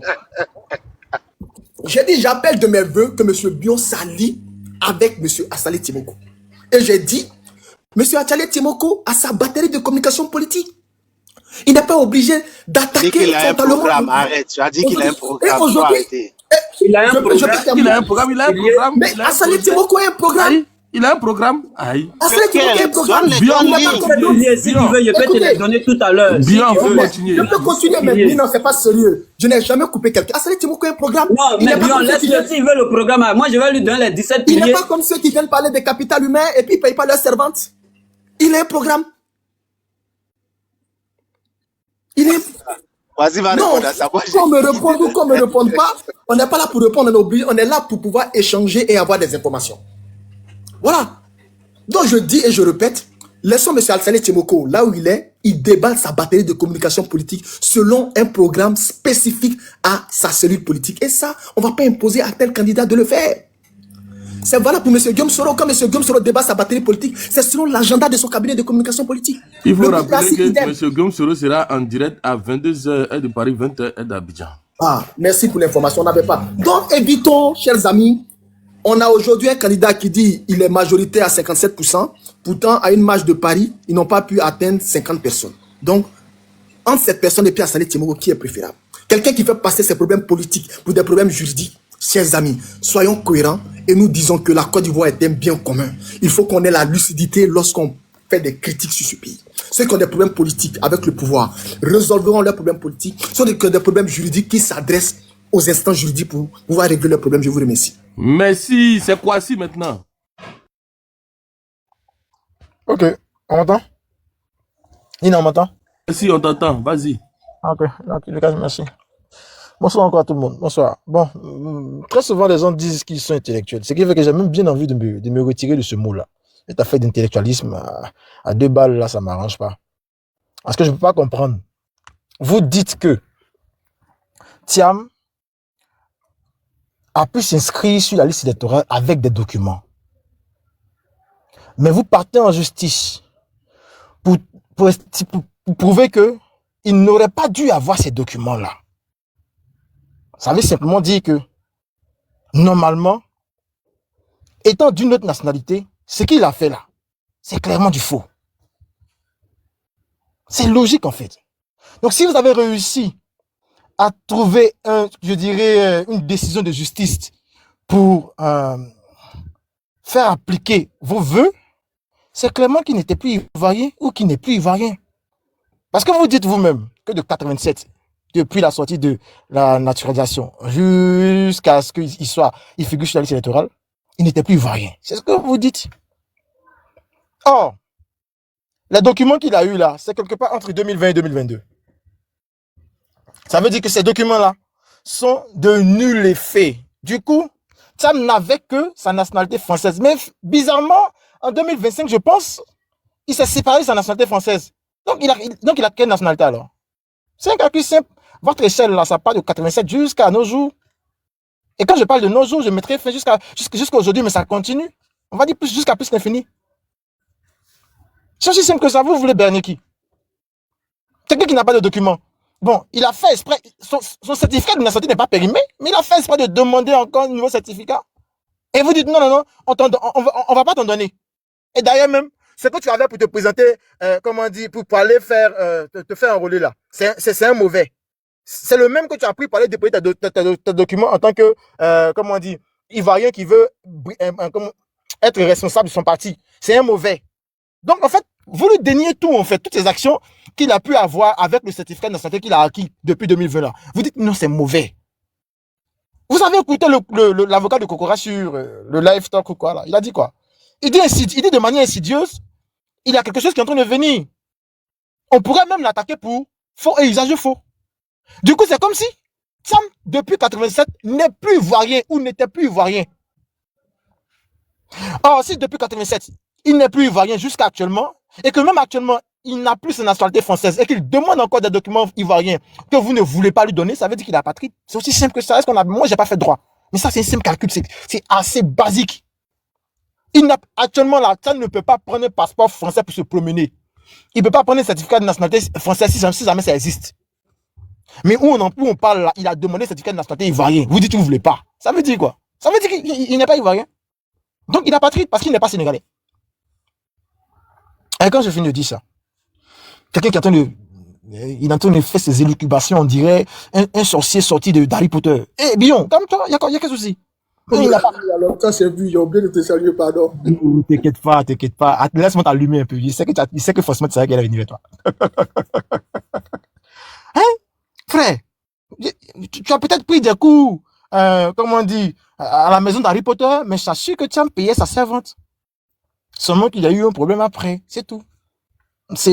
J'ai dit, j'appelle de mes voeux que M. Bion s'allie avec M. Assalé Timoko. Et j'ai dit, M. Assalé Timoko a sa batterie de communication politique. Il n'est pas obligé Tu dis d'attaquer qu'il a un frontalement. programme, arrête. Tu as dit qu'il a un programme. Et Faut aujourd'hui, arrêter. Il a un je peux programme. terminer. Il a un programme, il a un programme. Mais il a un Assalé projet. Timoko a un programme. Aïe, il a un programme. Aïe. Assalé Timoko a un programme. Donne-les, Bien, donne-les. Il n'a pas Je comme peux nous. dire, si tu veux, je peux te Écoutez. les donner tout à l'heure. Bien, Si tu faut veux. continuer. Je peux continuer, mais non, c'est pas sérieux. Je n'ai jamais coupé quelqu'un. Assalé Timoko a un programme. Non, Il mais n'est pas bien, comme ceux qui laisse-le viennent- s'il veut le programme. Moi, je vais lui donner les 17 Il n'est piliers. pas comme ceux qui viennent parler des capital humain et puis ils ne payent pas leurs servantes. Il a un programme. Il est... Vas-y, va Non, répondre à ça. Moi, j'ai- qu'on me réponde ou qu'on me réponde pas, on n'est pas là pour répondre, on est là pour pouvoir échanger et avoir des informations. Voilà. Donc je dis et je répète, laissons M. Assalé Timoko là où il est, il déballe sa batterie de communication politique selon un programme spécifique à sa cellule politique. Et ça, on ne va pas imposer à tel candidat de le faire. C'est valable pour M. Guillaume Soro. Quand M. Guillaume Soro débat sa batterie politique, c'est selon l'agenda de son cabinet de communication politique. Il faut Le rappeler classique que idem. M. Guillaume Soro sera en direct à 22h, heure de Paris, 20h, heure d'Abidjan. Ah, merci pour l'information, on n'avait pas. Donc, évitons, chers amis, on a aujourd'hui un candidat qui dit il est majoritaire à 57%. Pourtant, à une marche de Paris, ils n'ont pas pu atteindre 50 personnes. Donc, entre cette personne et Pierre Assalé Timoko, qui est préférable? Quelqu'un qui fait passer ses problèmes politiques pour des problèmes juridiques. Chers amis, soyons cohérents et nous disons que la Côte d'Ivoire est un bien commun. Il faut qu'on ait la lucidité lorsqu'on fait des critiques sur ce pays. Ceux qui ont des problèmes politiques avec le pouvoir résolveront leurs problèmes politiques. Ceux qui ont des problèmes juridiques qui s'adressent aux instances juridiques pour pouvoir régler leurs problèmes. Je vous remercie. Merci, c'est quoi si maintenant? Ok, on m'entend? Nina, on m'entend? Si on t'entend, vas-y. Ok, donc, Lucas, merci. Bonsoir encore à tout le monde. Bonsoir. Bon, très souvent les gens disent qu'ils sont intellectuels. Ce qui fait que j'ai même bien envie de me retirer de ce mot-là. Cette affaire d'intellectualisme à 2 balles, là, ça m'arrange pas. Parce que je ne peux pas comprendre. Vous dites que Thiam a pu s'inscrire sur la liste électorale avec des documents. Mais vous partez en justice pour prouver que il n'aurait pas dû avoir ces documents-là. Ça veut simplement dire que, normalement, étant d'une autre nationalité, ce qu'il a fait là, c'est clairement du faux. C'est logique en fait. Donc si vous avez réussi à trouver, je dirais, une décision de justice pour faire appliquer vos vœux, c'est clairement qu'il n'était plus ivoirien ou qu'il n'est plus ivoirien. Parce que vous dites vous-même que de 87, depuis la sortie de la naturalisation, jusqu'à ce qu'il figure sur la liste électorale, il n'était plus ivoirien. C'est ce que vous dites. Or, les documents qu'il a eu là, c'est quelque part entre 2020 et 2022. Ça veut dire que ces documents-là sont de nul effet. Du coup, Thiam n'avait que sa nationalité française. Mais bizarrement, en 2025, je pense, il s'est séparé de sa nationalité française. Donc, il a quelle nationalité alors? C'est un calcul simple. Votre échelle, là, ça part de 87 jusqu'à nos jours. Et quand je parle de nos jours, je mettrai fin jusqu'à aujourd'hui, mais ça continue. On va dire plus jusqu'à plus l'infini. C'est aussi simple que ça. Vous voulez berner qui? Quelqu'un qui n'a pas de document. Bon, il a fait exprès. Son certificat de nationalité n'est pas périmé, mais il a fait exprès de demander encore un nouveau certificat. Et vous dites non, on va pas t'en donner. Et d'ailleurs même, ce que tu avais pour te présenter, comment dire, pour aller faire, te faire enrôler là, c'est un mauvais. C'est le même que tu as pris pour aller déposer tes documents en tant que, comment dire, ivoirien qui veut être responsable de son parti. C'est un mauvais. Donc, en fait, vous lui déniez tout, en fait, toutes ces actions qu'il a pu avoir avec le certificat de nationalité qu'il a acquis depuis 2020 là. Vous dites non, c'est mauvais. Vous avez écouté l'avocat de Kokora sur le live talk ou quoi là. Il a dit quoi? Il dit de manière insidieuse, il y a quelque chose qui est en train de venir. On pourrait même l'attaquer pour faux et usage de faux. Du coup, c'est comme si Thiam, depuis 87, n'est plus ivoirien ou n'était plus ivoirien. Or, si depuis 87, il n'est plus ivoirien jusqu'à actuellement, et que même actuellement, il n'a plus sa nationalité française, et qu'il demande encore des documents ivoiriens que vous ne voulez pas lui donner, ça veut dire qu'il est apatride. C'est aussi simple que ça. Moi, j'ai pas fait droit. Mais ça, c'est un simple calcul. C'est assez basique. Actuellement, là, Thiam ne peut pas prendre un passeport français pour se promener. Il ne peut pas prendre un certificat de nationalité française si jamais ça existe. Mais où on parle là, il a demandé un certificat de nationalité ivoirien. Vous dites que vous ne voulez pas. Ça veut dire quoi? Ça veut dire qu'il n'est pas ivoirien. Donc, il est apatride parce qu'il n'est pas sénégalais. Et quand je finis de dire ça, quelqu'un qui est en train de faire ses élucubrations, on dirait un sorcier sorti d'Harry Potter. Eh, Bion, calme-toi, il y a quel souci? Alors, ça c'est vu, ils ont bien de te saluer, pardon. T'inquiète pas. Laisse-moi t'allumer un peu. Il sait que forcément tu savais qu'elle est venue vers toi. Hein? Frère, tu as peut-être pris des coups, comment on dit, à la maison d'Harry Potter, mais je t'assure que tu as payé sa servante. Seulement qu'il y a eu un problème après, c'est tout. Ça,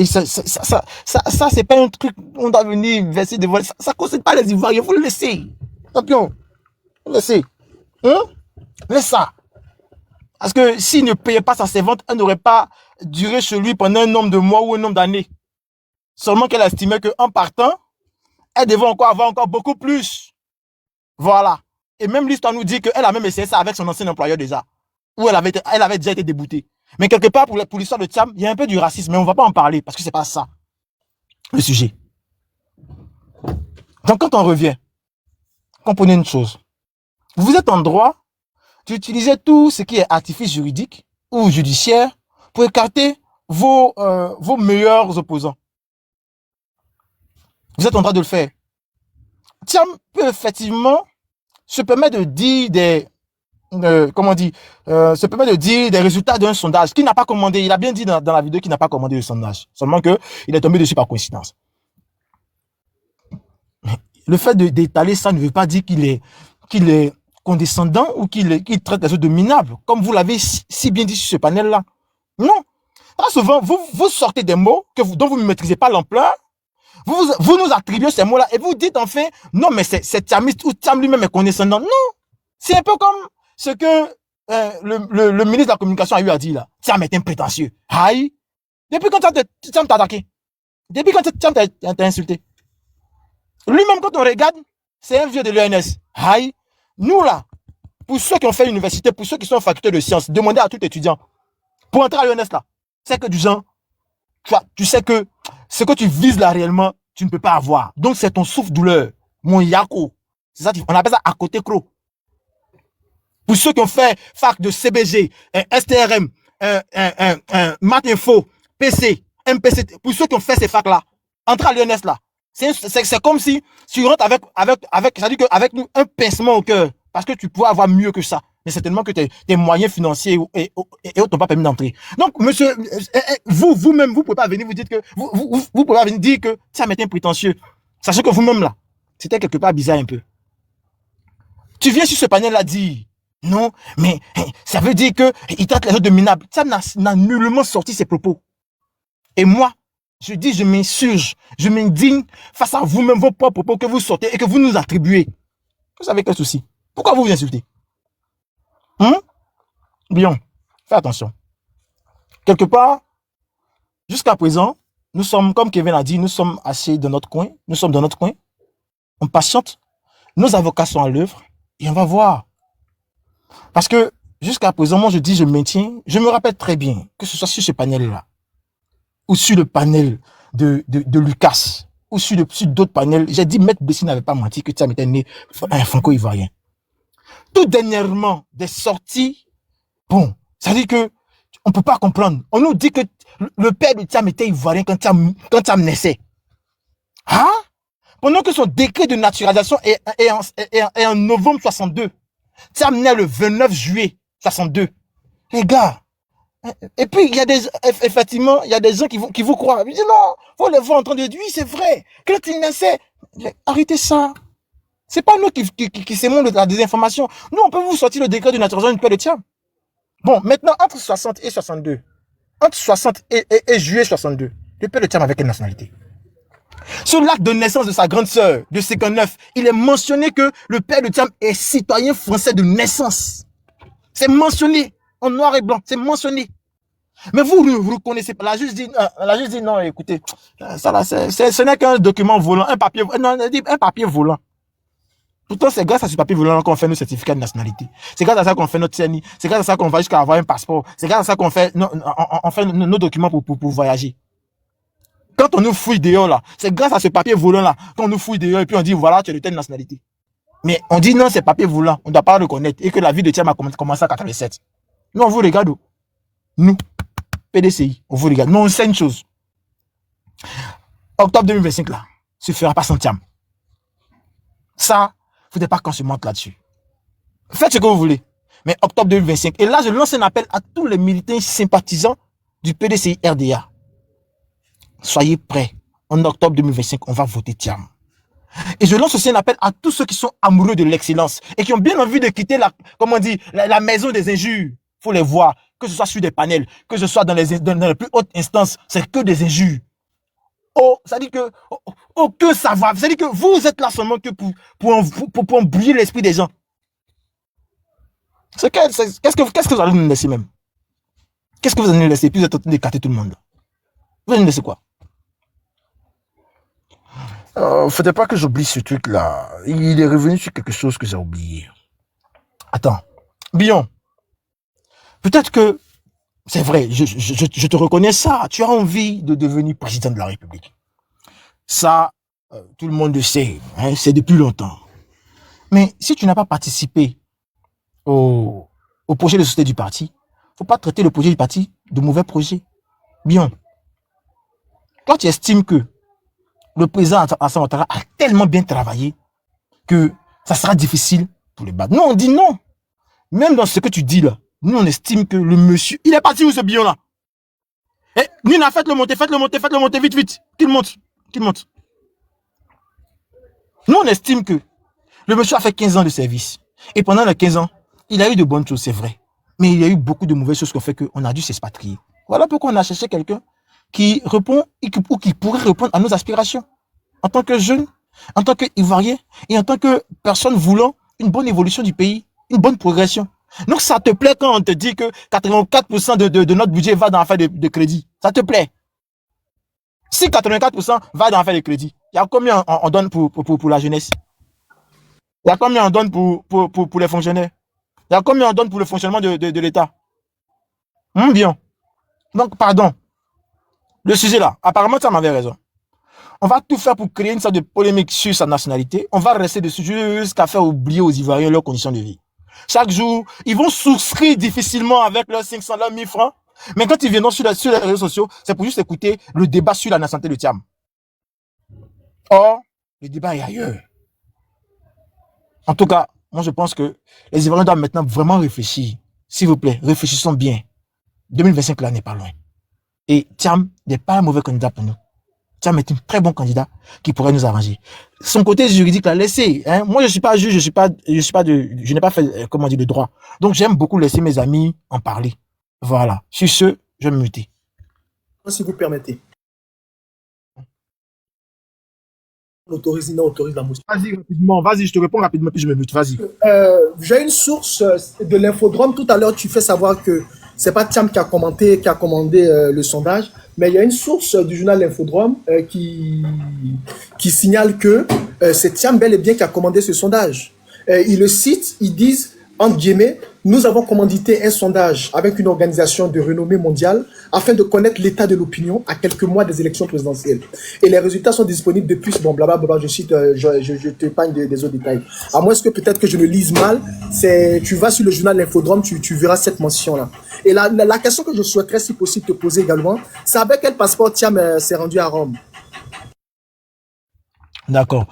c'est pas un truc, on doit venir verser des vols. Ça concerne pas les Ivoiriens, vous le laissez. Champion, vous le laissez. Hein? Laisse ça. Parce que s'il ne payait pas sa servante, elle n'aurait pas duré chez lui pendant un nombre de mois ou un nombre d'années. Seulement qu'elle estimait qu'en partant, elle devait avoir encore beaucoup plus. Voilà. Et même l'histoire nous dit qu'elle a même essayé ça avec son ancien employeur déjà. Où elle avait déjà été déboutée. Mais quelque part, pour l'histoire de Thiam, il y a un peu du racisme, mais on ne va pas en parler parce que c'est pas ça le sujet. Donc quand on revient, comprenez une chose. Vous êtes en droit d'utiliser tout ce qui est artifice juridique ou judiciaire pour écarter vos meilleurs opposants. Vous êtes en droit de le faire. Thiam peut effectivement se permettre de dire des résultats d'un sondage qu'il n'a pas commandé. Il a bien dit dans la vidéo qu'il n'a pas commandé le sondage. Seulement qu'il est tombé dessus par coïncidence. Le fait d'étaler ça ne veut pas dire qu'il est condescendant ou qu'il traite les autres de minables, comme vous l'avez si bien dit sur ce panel-là. Non. Très souvent, vous sortez des mots dont vous ne maîtrisez pas l'ampleur, vous nous attribuez ces mots-là et vous dites enfin, non, mais c'est Thiamiste ou Thiam lui-même est condescendant. Non, c'est un peu comme ce que le ministre de la Communication a eu à dire là. Thiam est un prétentieux. Aïe. Depuis quand Thiam t'a attaqué? Depuis quand Thiam t'a insulté? Lui-même, quand on regarde, c'est un vieux de l'ENS. Aïe. Nous là, pour ceux qui ont fait l'université, pour ceux qui sont en faculté de sciences, demandez à tout étudiant, pour entrer à l'ENS là, c'est que du genre, tu sais que ce que tu vises là réellement, tu ne peux pas avoir. Donc c'est ton souffle-douleur, mon yako. C'est ça, on appelle ça à côté cros. Pour ceux qui ont fait fac de CBG, STRM, Math Info, PC, MPC, pour ceux qui ont fait ces facs là, entrer à l'ENS là, c'est comme si tu rentres c'est-à-dire qu'avec nous, un pincement au cœur, parce que tu pourrais avoir mieux que ça. Mais certainement que tes moyens financiers et autres t'ont pas permis d'entrer. Donc, monsieur, vous-même, vous pouvez pas venir vous dire que, vous pouvez pas venir dire que ça m'était prétentieux. Sachez que vous-même là, c'était quelque part bizarre un peu. Tu viens sur ce panel-là dire, non, mais ça veut dire que il traite les autres de minables. Ça n'a nullement sorti ses propos. Et moi, je dis, je m'insurge, je m'indigne face à vous-même, vos propres propos que vous sortez et que vous nous attribuez. Vous savez quel souci? Pourquoi vous vous insultez? Bien, fais attention. Quelque part, jusqu'à présent, nous sommes, comme Kevin a dit, nous sommes assis dans notre coin, nous sommes dans notre coin, on patiente, nos avocats sont à l'œuvre et on va voir. Parce que jusqu'à présent, moi je dis, je maintiens, je me rappelle très bien que ce soit sur ce panel-là, ou sur le panel de Lucas, ou sur d'autres panels, j'ai dit, Maître Bessie n'avait pas menti que Thiam était né un franco-ivoirien. Tout dernièrement, des sorties, bon, ça veut dire que on peut pas comprendre. On nous dit que le père de Thiam était ivoirien quand Thiam naissait. Hein? Pendant que son décret de naturalisation est en novembre 62. Thiam naît le 29 juillet 62. Les gars. Et puis, effectivement, il y a des gens qui vous croient. Ils disent non, vous les voir en train de dire, oui, c'est vrai. Quand il naissait, arrêtez ça. C'est pas nous qui sémons la désinformation. Nous, on peut vous sortir le décret de naturalisation du père de Thiam. Bon, maintenant, entre 60 et 62, entre 60 et juillet 62, le père de Thiam avait quelle nationalité? Sur l'acte de naissance de sa grande sœur, de 59, il est mentionné que le père de Thiam est citoyen français de naissance. C'est mentionné, en noir et blanc, c'est mentionné. Mais vous ne reconnaissez pas. La juge dit non, écoutez, ça là, ce n'est qu'un document volant, un papier volant. Pourtant, c'est grâce à ce papier volant qu'on fait nos certificats de nationalité. C'est grâce à ça qu'on fait notre CNI. C'est grâce à ça qu'on va jusqu'à avoir un passeport. C'est grâce à ça qu'on fait, on fait nos documents pour voyager. Quand on nous fouille dehors là, c'est grâce à ce papier volant là qu'on nous fouille dehors et puis on dit voilà, tu es de telle nationalité. Mais on dit non, c'est papier volant, on ne doit pas le reconnaître et que la vie de Thiam a commencé en 87. Nous, on vous regarde. Nous, PDCI, on vous regarde. Nous, on sait une chose. Octobre 2025 là, se fera pas sans Thiam. Ça, il ne faudrait pas qu'on se monte là-dessus. Faites ce que vous voulez. Mais octobre 2025. Et là, je lance un appel à tous les militants sympathisants du PDCI RDA. Soyez prêts. En octobre 2025, on va voter Thiam. Et je lance aussi un appel à tous ceux qui sont amoureux de l'excellence et qui ont bien envie de quitter la maison des injures. Faut les voir. Que ce soit sur des panels, que ce soit dans les plus hautes instances, c'est que des injures. Oh, ça dit que, aucun savoir. Ça dit que vous êtes là seulement que pour embrouiller l'esprit des gens. Qu'est-ce que vous allez nous laisser même? Qu'est-ce que vous allez nous laisser? Puis vous êtes en train d'écarter tout le monde. Vous allez nous laisser quoi? Faudrait pas que j'oublie ce truc-là. Il est revenu sur quelque chose que j'ai oublié. Attends. Bion. Peut-être que, c'est vrai, je te reconnais ça. Tu as envie de devenir président de la République. Ça, tout le monde le sait. Hein, c'est depuis longtemps. Mais si tu n'as pas participé au projet de société du parti, faut pas traiter le projet du parti de mauvais projet. Bien. Toi, tu estimes que le président Alassane Ouattara a tellement bien travaillé que ça sera difficile pour le battre. Nous, on dit non. Même dans ce que tu dis là, nous, on estime que le monsieur... Il est parti où ce Bion-là? Eh, Nina, faites-le monter, vite. Qu'il monte. Nous, on estime que le monsieur a fait 15 ans de service. Et pendant les 15 ans, il a eu de bonnes choses, c'est vrai. Mais il y a eu beaucoup de mauvaises choses qui ont fait qu'on a dû s'expatrier. Voilà pourquoi on a cherché quelqu'un qui répond ou qui pourrait répondre à nos aspirations. en tant que jeune, en tant qu'Ivoirien et en tant que personne voulant une bonne évolution du pays, une bonne progression. Donc, ça te plaît quand on te dit que 84% de notre budget va dans l'affaire de crédit. Ça te plaît? Si 84% va dans l'affaire de crédit, il y a combien on donne pour la jeunesse? Il y a combien on donne pour les fonctionnaires? Il y a combien on donne pour le fonctionnement de l'État? Bien. Donc, pardon. Le sujet là, apparemment, ça m'avait raison. On va tout faire pour créer une sorte de polémique sur sa nationalité. On va rester dessus jusqu'à faire oublier aux Ivoiriens leurs conditions de vie. Chaque jour, ils vont souscrire difficilement avec leurs 500, leurs 1000 francs. Mais quand ils viendront sur les réseaux sociaux, c'est pour juste écouter le débat sur la nationalité de Thiam. Or, le débat est ailleurs. En tout cas, moi je pense que les Ivoiriens doivent maintenant vraiment réfléchir. S'il vous plaît, réfléchissons bien. 2025 là n'est pas loin. Et Thiam n'est pas un mauvais candidat pour nous. Thiam est un très bon candidat qui pourrait nous arranger. Son côté juridique l'a laissé. Hein. Moi, je suis pas juge, je n'ai pas fait, comment dire, de droit. Donc, j'aime beaucoup laisser mes amis en parler. Voilà. Sur ce, je vais me muter. Si vous permettez. On autorise la motion. Vas-y, rapidement. Vas-y, je te réponds rapidement, puis je me mute. Vas-y. J'ai une source de l'infodrome. Tout à l'heure, tu fais savoir que c'est pas Thiam qui a commandé le sondage, mais il y a une source du journal L'Infodrome qui signale que c'est Thiam bel et bien qui a commandé ce sondage. Ils le citent, ils disent, entre guillemets, nous avons commandité un sondage avec une organisation de renommée mondiale afin de connaître l'état de l'opinion à quelques mois des élections présidentielles. Et les résultats sont disponibles depuis, bon, blablabla, je cite, je t'épargne des autres détails. À moins que peut-être que je le lise mal, tu vas sur le journal L'Infodrome, tu verras cette mention-là. Et la question que je souhaiterais, si possible, te poser également, c'est avec quel passeport Thiam s'est rendu à Rome? D'accord.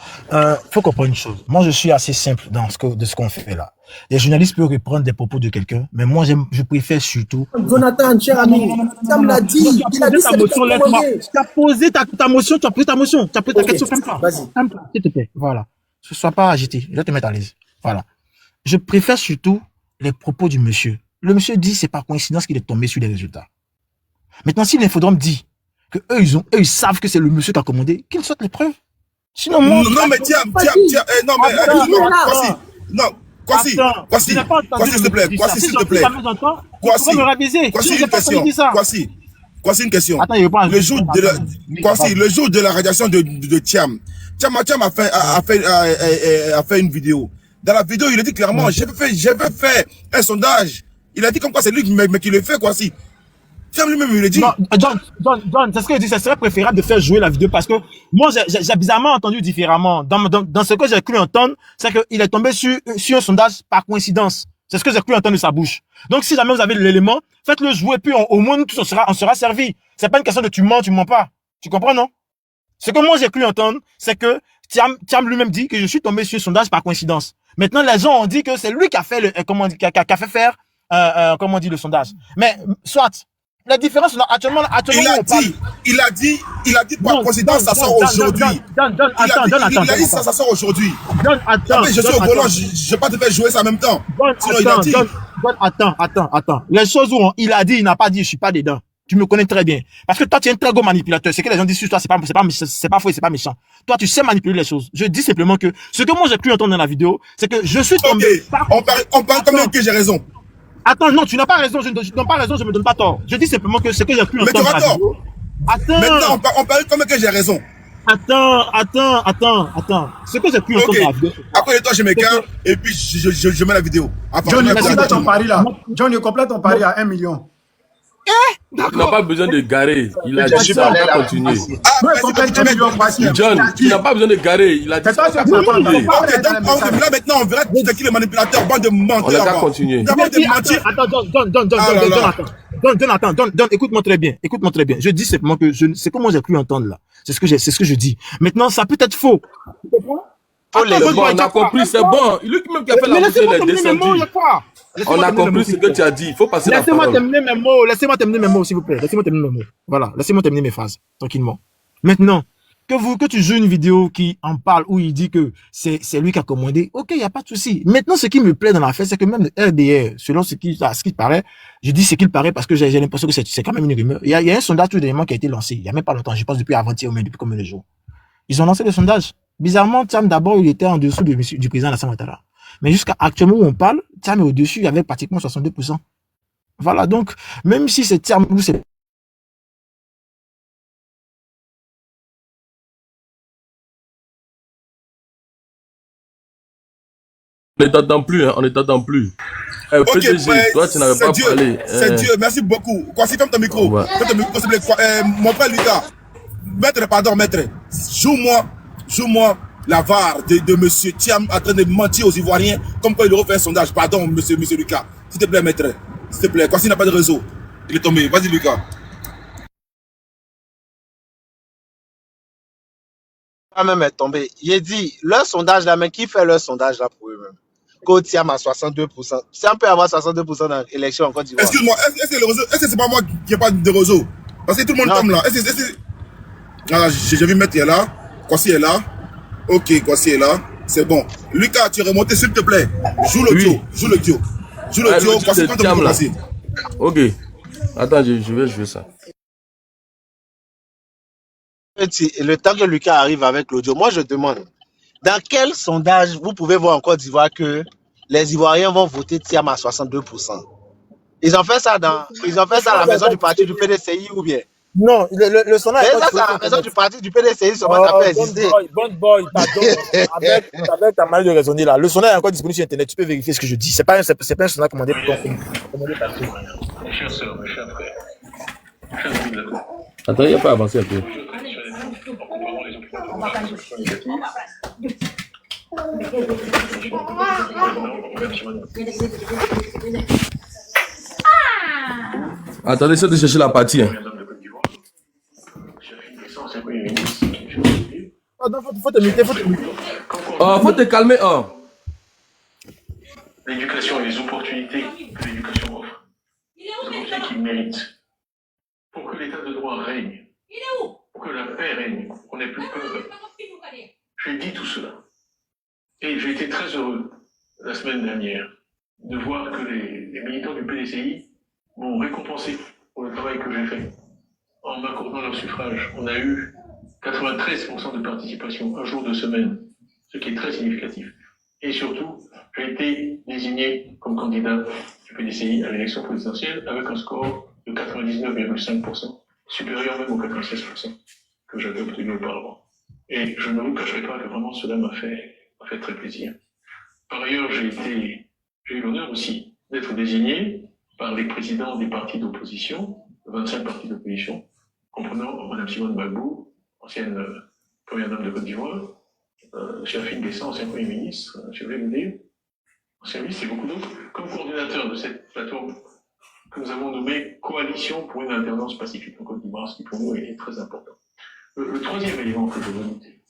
Faut comprendre une chose. Moi, je suis assez simple dans ce qu'on fait là. Les journalistes peuvent reprendre des propos de quelqu'un, mais moi, je préfère surtout. Jonathan, cher ami, Thiam l'a dit. Il a dit ta motion, laisse-moi. Tu as posé ta motion, tu as pris ta motion, tu as pris ta question comme ça. Vas-y. S'il te plaît. Voilà. Ne sois pas agité. Je vais te mettre à l'aise. Voilà. Je préfère surtout les propos du monsieur. Le monsieur dit c'est par coïncidence qu'il est tombé sur les résultats. Maintenant, si l'Infodrome dit que eux, ils savent que c'est le monsieur qui a commandé, qu'ils sortent les preuves. Sinon, moi. Non, mais Thiam, non, mais Kwasi, s'il te plaît, Kwasi, s'il te plaît. Kwasi, une question. Attends, le jour de la radiation de Thiam a fait une vidéo. Dans la vidéo, il a dit clairement, j'ai fait un sondage. Il a dit comme quoi c'est lui qui le fait, Kwasi. Thiam lui-même, il a dit. Non, John, c'est ce que je dis, ça serait préférable de faire jouer la vidéo parce que moi, j'ai bizarrement entendu différemment. Dans ce que j'ai cru entendre, c'est qu'il est tombé sur un sondage par coïncidence. C'est ce que j'ai cru entendre de sa bouche. Donc, si jamais vous avez l'élément, faites-le jouer, puis au moins, nous tous, on sera servi. C'est pas une question de tu mens pas. Tu comprends, non? Ce que moi, j'ai cru entendre, c'est que Thiam lui-même dit que je suis tombé sur un sondage par coïncidence. Maintenant, les gens ont dit que c'est lui qui a fait le sondage. Mais, soit, la différence, actuellement, il a dit par coïncidence, ça sort aujourd'hui. Il a dit ça sort aujourd'hui. Je suis au volant, je vais pas te faire jouer ça en même temps. Attends. Les choses où il a dit, il n'a pas dit, je suis pas dedans. Tu me connais très bien. Parce que toi, tu es un très gros manipulateur. Ce que les gens disent sur toi, c'est pas faux et c'est pas méchant. Toi, tu sais manipuler les choses. Je dis simplement que ce que moi j'ai pu entendre dans la vidéo, c'est que je suis tombé. On parle comme que j'ai raison. Attends, non, tu n'as pas raison, je ne donne pas raison, je me donne pas tort. Je dis simplement que ce que j'ai pu entendre dans la vidéo. Attends. Maintenant, on parle comme que j'ai raison. Attends. Ce que j'ai pu entendre dans la vidéo. Après, toi, je m'écarte et puis je mets la vidéo. John, il complète ton pari là. John, il complète ton pari à 1 million. Il n'a pas besoin de garer. Il a dit ça, on va continuer. John, il n'a pas besoin de garer. Il a dit ça, on va continuer. Là, maintenant, on verra qui le manipulateur, bande de menteurs. On a qu'à continuer. Attends, écoute-moi très bien. Je dis simplement que c'est que moi j'ai cru entendre là. C'est ce que je dis. Maintenant, ça peut être faux. C'est bon, on a compris, c'est bon. Lui-même qui a fait la motion, il est descendu. On a compris ce que tu as dit. Il faut passer la parole. Laissez-moi terminer mes mots, s'il vous plaît. Laissez-moi terminer mes mots. Voilà, laissez-moi terminer mes phrases, tranquillement. Maintenant, que tu joues une vidéo qui en parle, où il dit que c'est lui qui a commandé, ok, il n'y a pas de souci. Maintenant, ce qui me plaît dans l'affaire, c'est que même le RDR, selon ce qu'il paraît, je dis ce qu'il paraît parce que j'ai l'impression que c'est quand même une rumeur. Il y a un sondage tout dernièrement qui a été lancé, il n'y a même pas longtemps, je pense depuis avant-hier ou même depuis combien de jours. Ils ont lancé le sondage. Bizarrement, Thiam, d'abord, il était en dessous du président Alassane Ouattara. Mais jusqu'à actuellement où on parle, Thiam est au-dessus avec pratiquement 62%. Voilà, donc, même si c'est Thiam ou c'est... On ne t'entend plus, hein, on ne t'entend plus. Ok, PDG, toi, tu n'avais pas Dieu, parlé. c'est Dieu, merci beaucoup. Kwasi, ferme ton micro. Ouais. Ferme ton micro, s'il te plaît. Mon frère Lucas, maître, pardon, maître, joue-moi la VAR de monsieur Thiam en train de mentir aux Ivoiriens, comme quand il refait un sondage. Pardon, monsieur Lucas. S'il te plaît, maître. S'il te plaît, Kwasi n'a pas de réseau. Il est tombé. Vas-y, Lucas. Même est tombé. Il dit, leur sondage là, mais qui fait leur sondage là pour eux-mêmes? Thiam à 62%. Thiam peut avoir 62% dans l'élection en Côte d'Ivoire. Excuse-moi, est-ce que c'est pas moi qui n'ai pas de réseau? Parce que tout le monde tombe là. Ah, j'ai vu Maître est là. Kwasi est là. Ok, Kwasi est là. C'est bon. Lucas, tu es remonté, s'il te plaît. Joue l'audio. Joue l'audio. Joue l'audio. Kwasi, quand on Kwasi. Ok. Attends, je vais jouer ça. Le temps que Lucas arrive avec l'audio, moi je demande, dans quel sondage vous pouvez voir en Côte d'Ivoire que les Ivoiriens vont voter Thiam à 62%? Ils ont fait ça à la maison du parti du PDCI ou bien? Non, le sondage... Mais ça, c'est à la maison du parti du PDCI, ça peut exister. Bon boy, pardon, avec ta manière de raisonner là. Le sondage est encore disponible sur Internet, tu peux vérifier ce que je dis. C'est pas un sondage commandé par toi. Mes chers sœurs, mes chers frères, chers amis de la Côte. Attends, il n'y a pas avancé un peu. Attendez, essaie de chercher la partie. Hein. Faut te muter. Faut te calmer. L'éducation et les opportunités que l'éducation offre. Les opportunités qu'ils méritent. Pour que l'état de droit règne. Pour que la paix règne. Qu'on n'ait plus peur. J'ai dit tout cela. Et j'ai été très heureux la semaine dernière de voir que les militants du PDCI m'ont récompensé pour le travail que j'ai fait. En m'accordant leur suffrage, on a eu 93% de participation, un jour de semaine, ce qui est très significatif. Et surtout, j'ai été désigné comme candidat du PDCI à l'élection présidentielle avec un score de 99,5%, supérieur même aux 96% que j'avais obtenu auparavant. Et je ne vous cacherai pas que vraiment cela m'a fait très plaisir. Par ailleurs, j'ai eu l'honneur aussi d'être désigné par les présidents des partis d'opposition, 25 partis d'opposition, comprenant Mme Simone Gbagbo, ancienne première dame de Côte d'Ivoire, Cheikh Guessa, ancien Premier ministre, M. Véloudé, ancien ministre et beaucoup d'autres, comme coordinateur de cette plateforme que nous avons nommée Coalition pour une alternance pacifique en Côte d'Ivoire, ce qui pour nous est très important. Le troisième élément que je veux noter,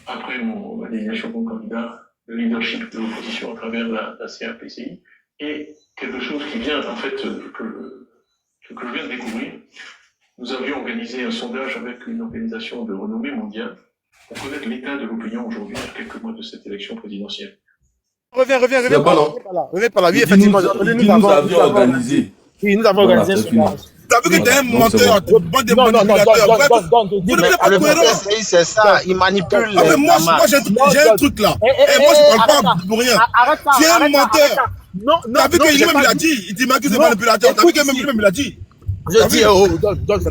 après ma désignation comme candidat, le leadership de l'opposition à travers la CRPCI, est quelque chose qui vient, en fait, que je viens de découvrir. Nous avions organisé un sondage avec une organisation de renommée mondiale pour connaître l'état de l'opinion aujourd'hui, à quelques mois de cette élection présidentielle. Reviens par là. Oui, effectivement. Nous avions organisé. Oui, nous avons organisé un sondage. T'as vu que t'es un menteur, bande de manipulateurs. Vous ne pas Le cohérent. PDCI, c'est ça, il manipule Ah, mais moi masses. j'ai un truc là. Et moi, je parle pas pour rien. Tu es un menteur. T'as vu qu'il même il a dit. Il dit m'accuse de manipulateur. T'as vu que même il a dit. Je dis,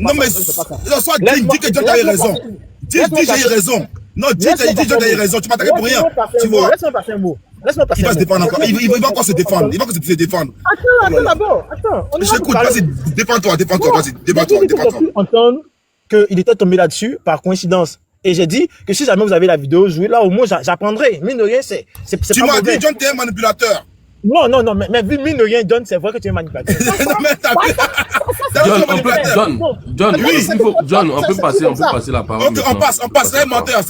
non, mais soit dis que John a eu raison. Dis j'ai eu raison. Non, dis John a eu raison. Tu m'attaques pour rien. Tu vois. Laisse-moi passer un mot. Il va se défendre encore. Il va encore se défendre. Il va se défendre. Attends d'abord. Attends. J'écoute. Vas-y, défends-toi. Vas-y, défends-toi. Entendre qu'il était tombé là-dessus par coïncidence. Et j'ai dit que si jamais vous avez la vidéo, jouez là, au moins j'apprendrai. Mine de rien, c'est pas mauvais. Tu m'as dit, John, t'es un manipulateur. Non, mais vu mine de rien, John, c'est vrai que tu es manipulateur. John, on peut passer la parole. Ok, on passe, c'est un menteur,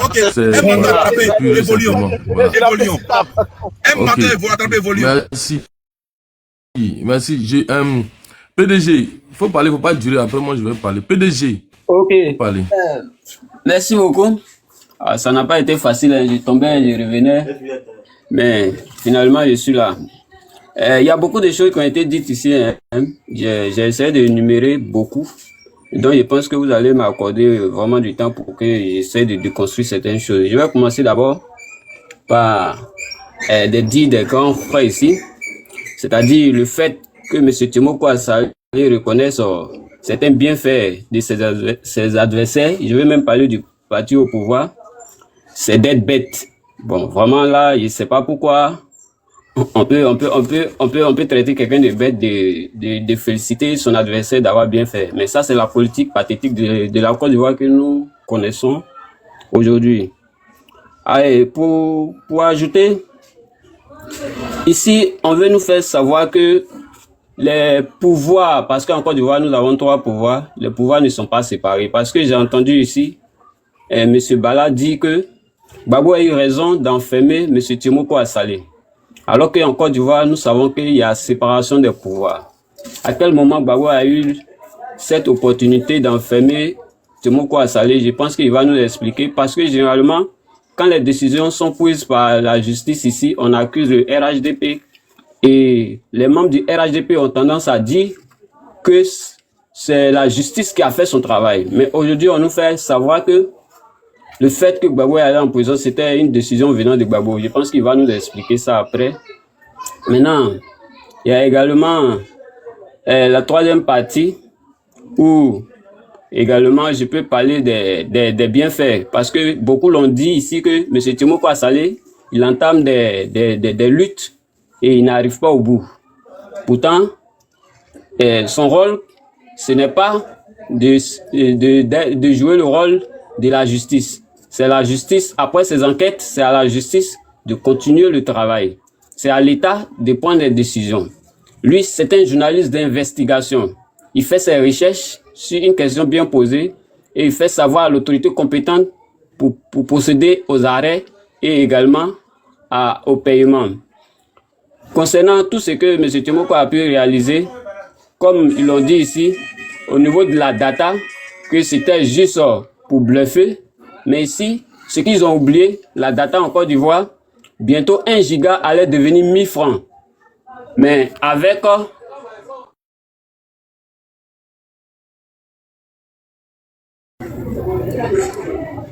ok. Un menteur attrapé, évoluons. Un menteur, vous attrapez, évoluons. Merci. PDG, il faut parler, il ne faut pas durer, après moi je vais parler. PDG, ok. Parler. Merci beaucoup. Ça n'a pas été facile, hein. Je tombais, je revenais. Mais finalement, je suis là. Il y a beaucoup de choses qui ont été dites ici. Hein. J'ai essayé de énumérer beaucoup. Donc, je pense que vous allez m'accorder vraiment du temps pour que j'essaie de déconstruire certaines choses. Je vais commencer d'abord par dire des grands frères ici, c'est-à-dire le fait que M. Timoko Assalé reconnaisse certains bienfaits de ses adversaires. Je vais même parler du parti au pouvoir. C'est d'être bête. Bon, vraiment là, je ne sais pas pourquoi on peut traiter quelqu'un de bête, de féliciter son adversaire d'avoir bien fait. Mais ça, c'est la politique pathétique de la Côte d'Ivoire que nous connaissons aujourd'hui. Allez, pour ajouter, ici, on veut nous faire savoir que les pouvoirs, parce qu'en Côte d'Ivoire, nous avons 3 pouvoirs, les pouvoirs ne sont pas séparés. Parce que j'ai entendu ici, M. Bala dit que Gbagbo a eu raison d'enfermer M. Timoko Assalé. Alors qu'en Côte d'Ivoire, nous savons qu'il y a séparation des pouvoirs. À quel moment Gbagbo a eu cette opportunité d'enfermer Timoko Assalé? Je pense qu'il va nous expliquer. Parce que généralement, quand les décisions sont prises par la justice ici, on accuse le RHDP. Et les membres du RHDP ont tendance à dire que c'est la justice qui a fait son travail. Mais aujourd'hui, on nous fait savoir que le fait que Gbagbo est allé en prison, c'était une décision venant de Gbagbo. Je pense qu'il va nous expliquer ça après. Maintenant, il y a également la 3e partie où également je peux parler des bienfaits. Parce que beaucoup l'ont dit ici que M. Timoko Assalé, il entame des luttes et il n'arrive pas au bout. Pourtant, son rôle, ce n'est pas de jouer le rôle de la justice. C'est la justice, après ces enquêtes, c'est à la justice de continuer le travail. C'est à l'État de prendre des décisions. Lui, c'est un journaliste d'investigation. Il fait ses recherches sur une question bien posée et il fait savoir à l'autorité compétente pour procéder aux arrêts et également au paiement. Concernant tout ce que M. Timoko a pu réaliser, comme ils l'ont dit ici, au niveau de la data, que c'était juste pour bluffer. Mais ici, ce qu'ils ont oublié, la data en Côte d'Ivoire, bientôt 1 giga allait devenir 1000 francs. Mais avec...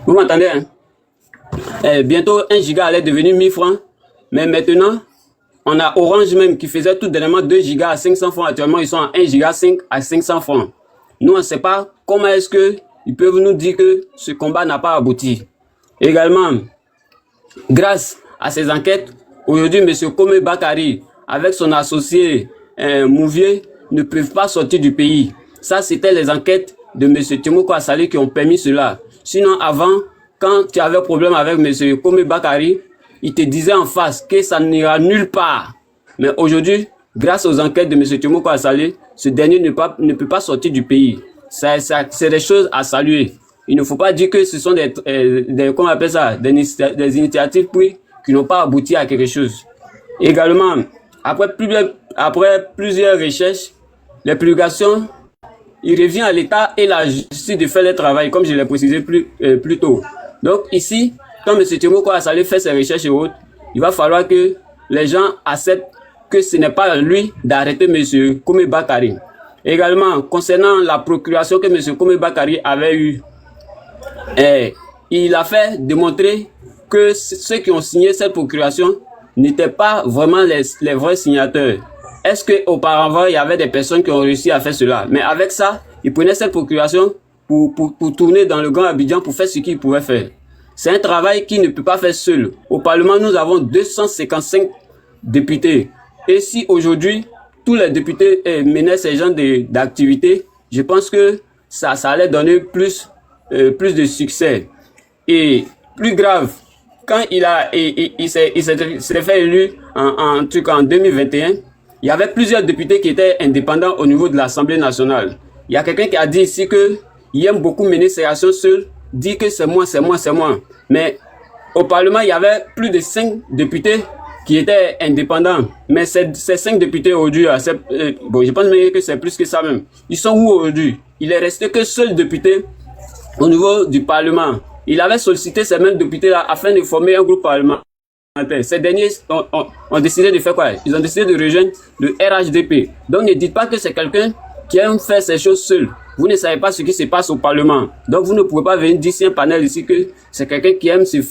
Vous m'entendez, hein? Bientôt 1 giga allait devenir 1000 francs. Mais maintenant, on a Orange même qui faisait tout dernièrement 2 gigas à 500 francs. Actuellement, ils sont à 1 giga 5 à 500 francs. Nous, on ne sait pas comment est-ce qu'ils peuvent nous dire que ce combat n'a pas abouti. Également, grâce à ces enquêtes, aujourd'hui, M. Kome Bakari, avec son associé Mouvier, ne peuvent pas sortir du pays. Ça, c'était les enquêtes de M. Timoko Assalé qui ont permis cela. Sinon, avant, quand tu avais problème avec M. Kome Bakari, il te disait en face que ça n'ira nulle part. Mais aujourd'hui, grâce aux enquêtes de M. Timoko Assalé, ce dernier ne peut pas sortir du pays. C'est des choses à saluer. Il ne faut pas dire que ce sont comment on appelle ça, des initiatives qui n'ont pas abouti à quelque chose. Également, après plusieurs recherches, les publications, il revient à l'État et la justice de faire le travail, comme je l'ai précisé plus tôt. Donc ici, quand M. Timoko Assalé fait ses recherches et autres, il va falloir que les gens acceptent que ce n'est pas lui d'arrêter M. Kome Bakari. Également, concernant la procuration que M. Kome Bakari avait eue, il a fait démontrer que ceux qui ont signé cette procuration n'étaient pas vraiment les vrais signataires. Est-ce qu'auparavant, il y avait des personnes qui ont réussi à faire cela? Mais avec ça, il prenait cette procuration pour tourner dans le Grand Abidjan pour faire ce qu'il pouvait faire. C'est un travail qu'il ne peut pas faire seul. Au Parlement, nous avons 255 députés. Et si aujourd'hui, tous les députés menaient ces genres d'activités, je pense que ça allait donner plus de succès. Et plus grave, quand il s'est fait élu en 2021, il y avait plusieurs députés qui étaient indépendants au niveau de l'Assemblée nationale. Il y a quelqu'un qui a dit ici qu'il aime beaucoup mener ses actions seul, dit que c'est moi. Mais au Parlement, il y avait plus de 5 députés qui étaient indépendants. Mais ces 5 députés aujourd'hui, je pense même que c'est plus que ça même. Ils sont où aujourd'hui? Il est resté que seul député au niveau du Parlement. Il avait sollicité ces mêmes députés-là afin de former un groupe parlementaire. Ces derniers ont décidé de faire quoi? Ils ont décidé de rejoindre le RHDP. Donc ne dites pas que c'est quelqu'un qui aime faire ces choses seul. Vous ne savez pas ce qui se passe au Parlement. Donc vous ne pouvez pas venir dire si un panel ici que c'est quelqu'un qui aime se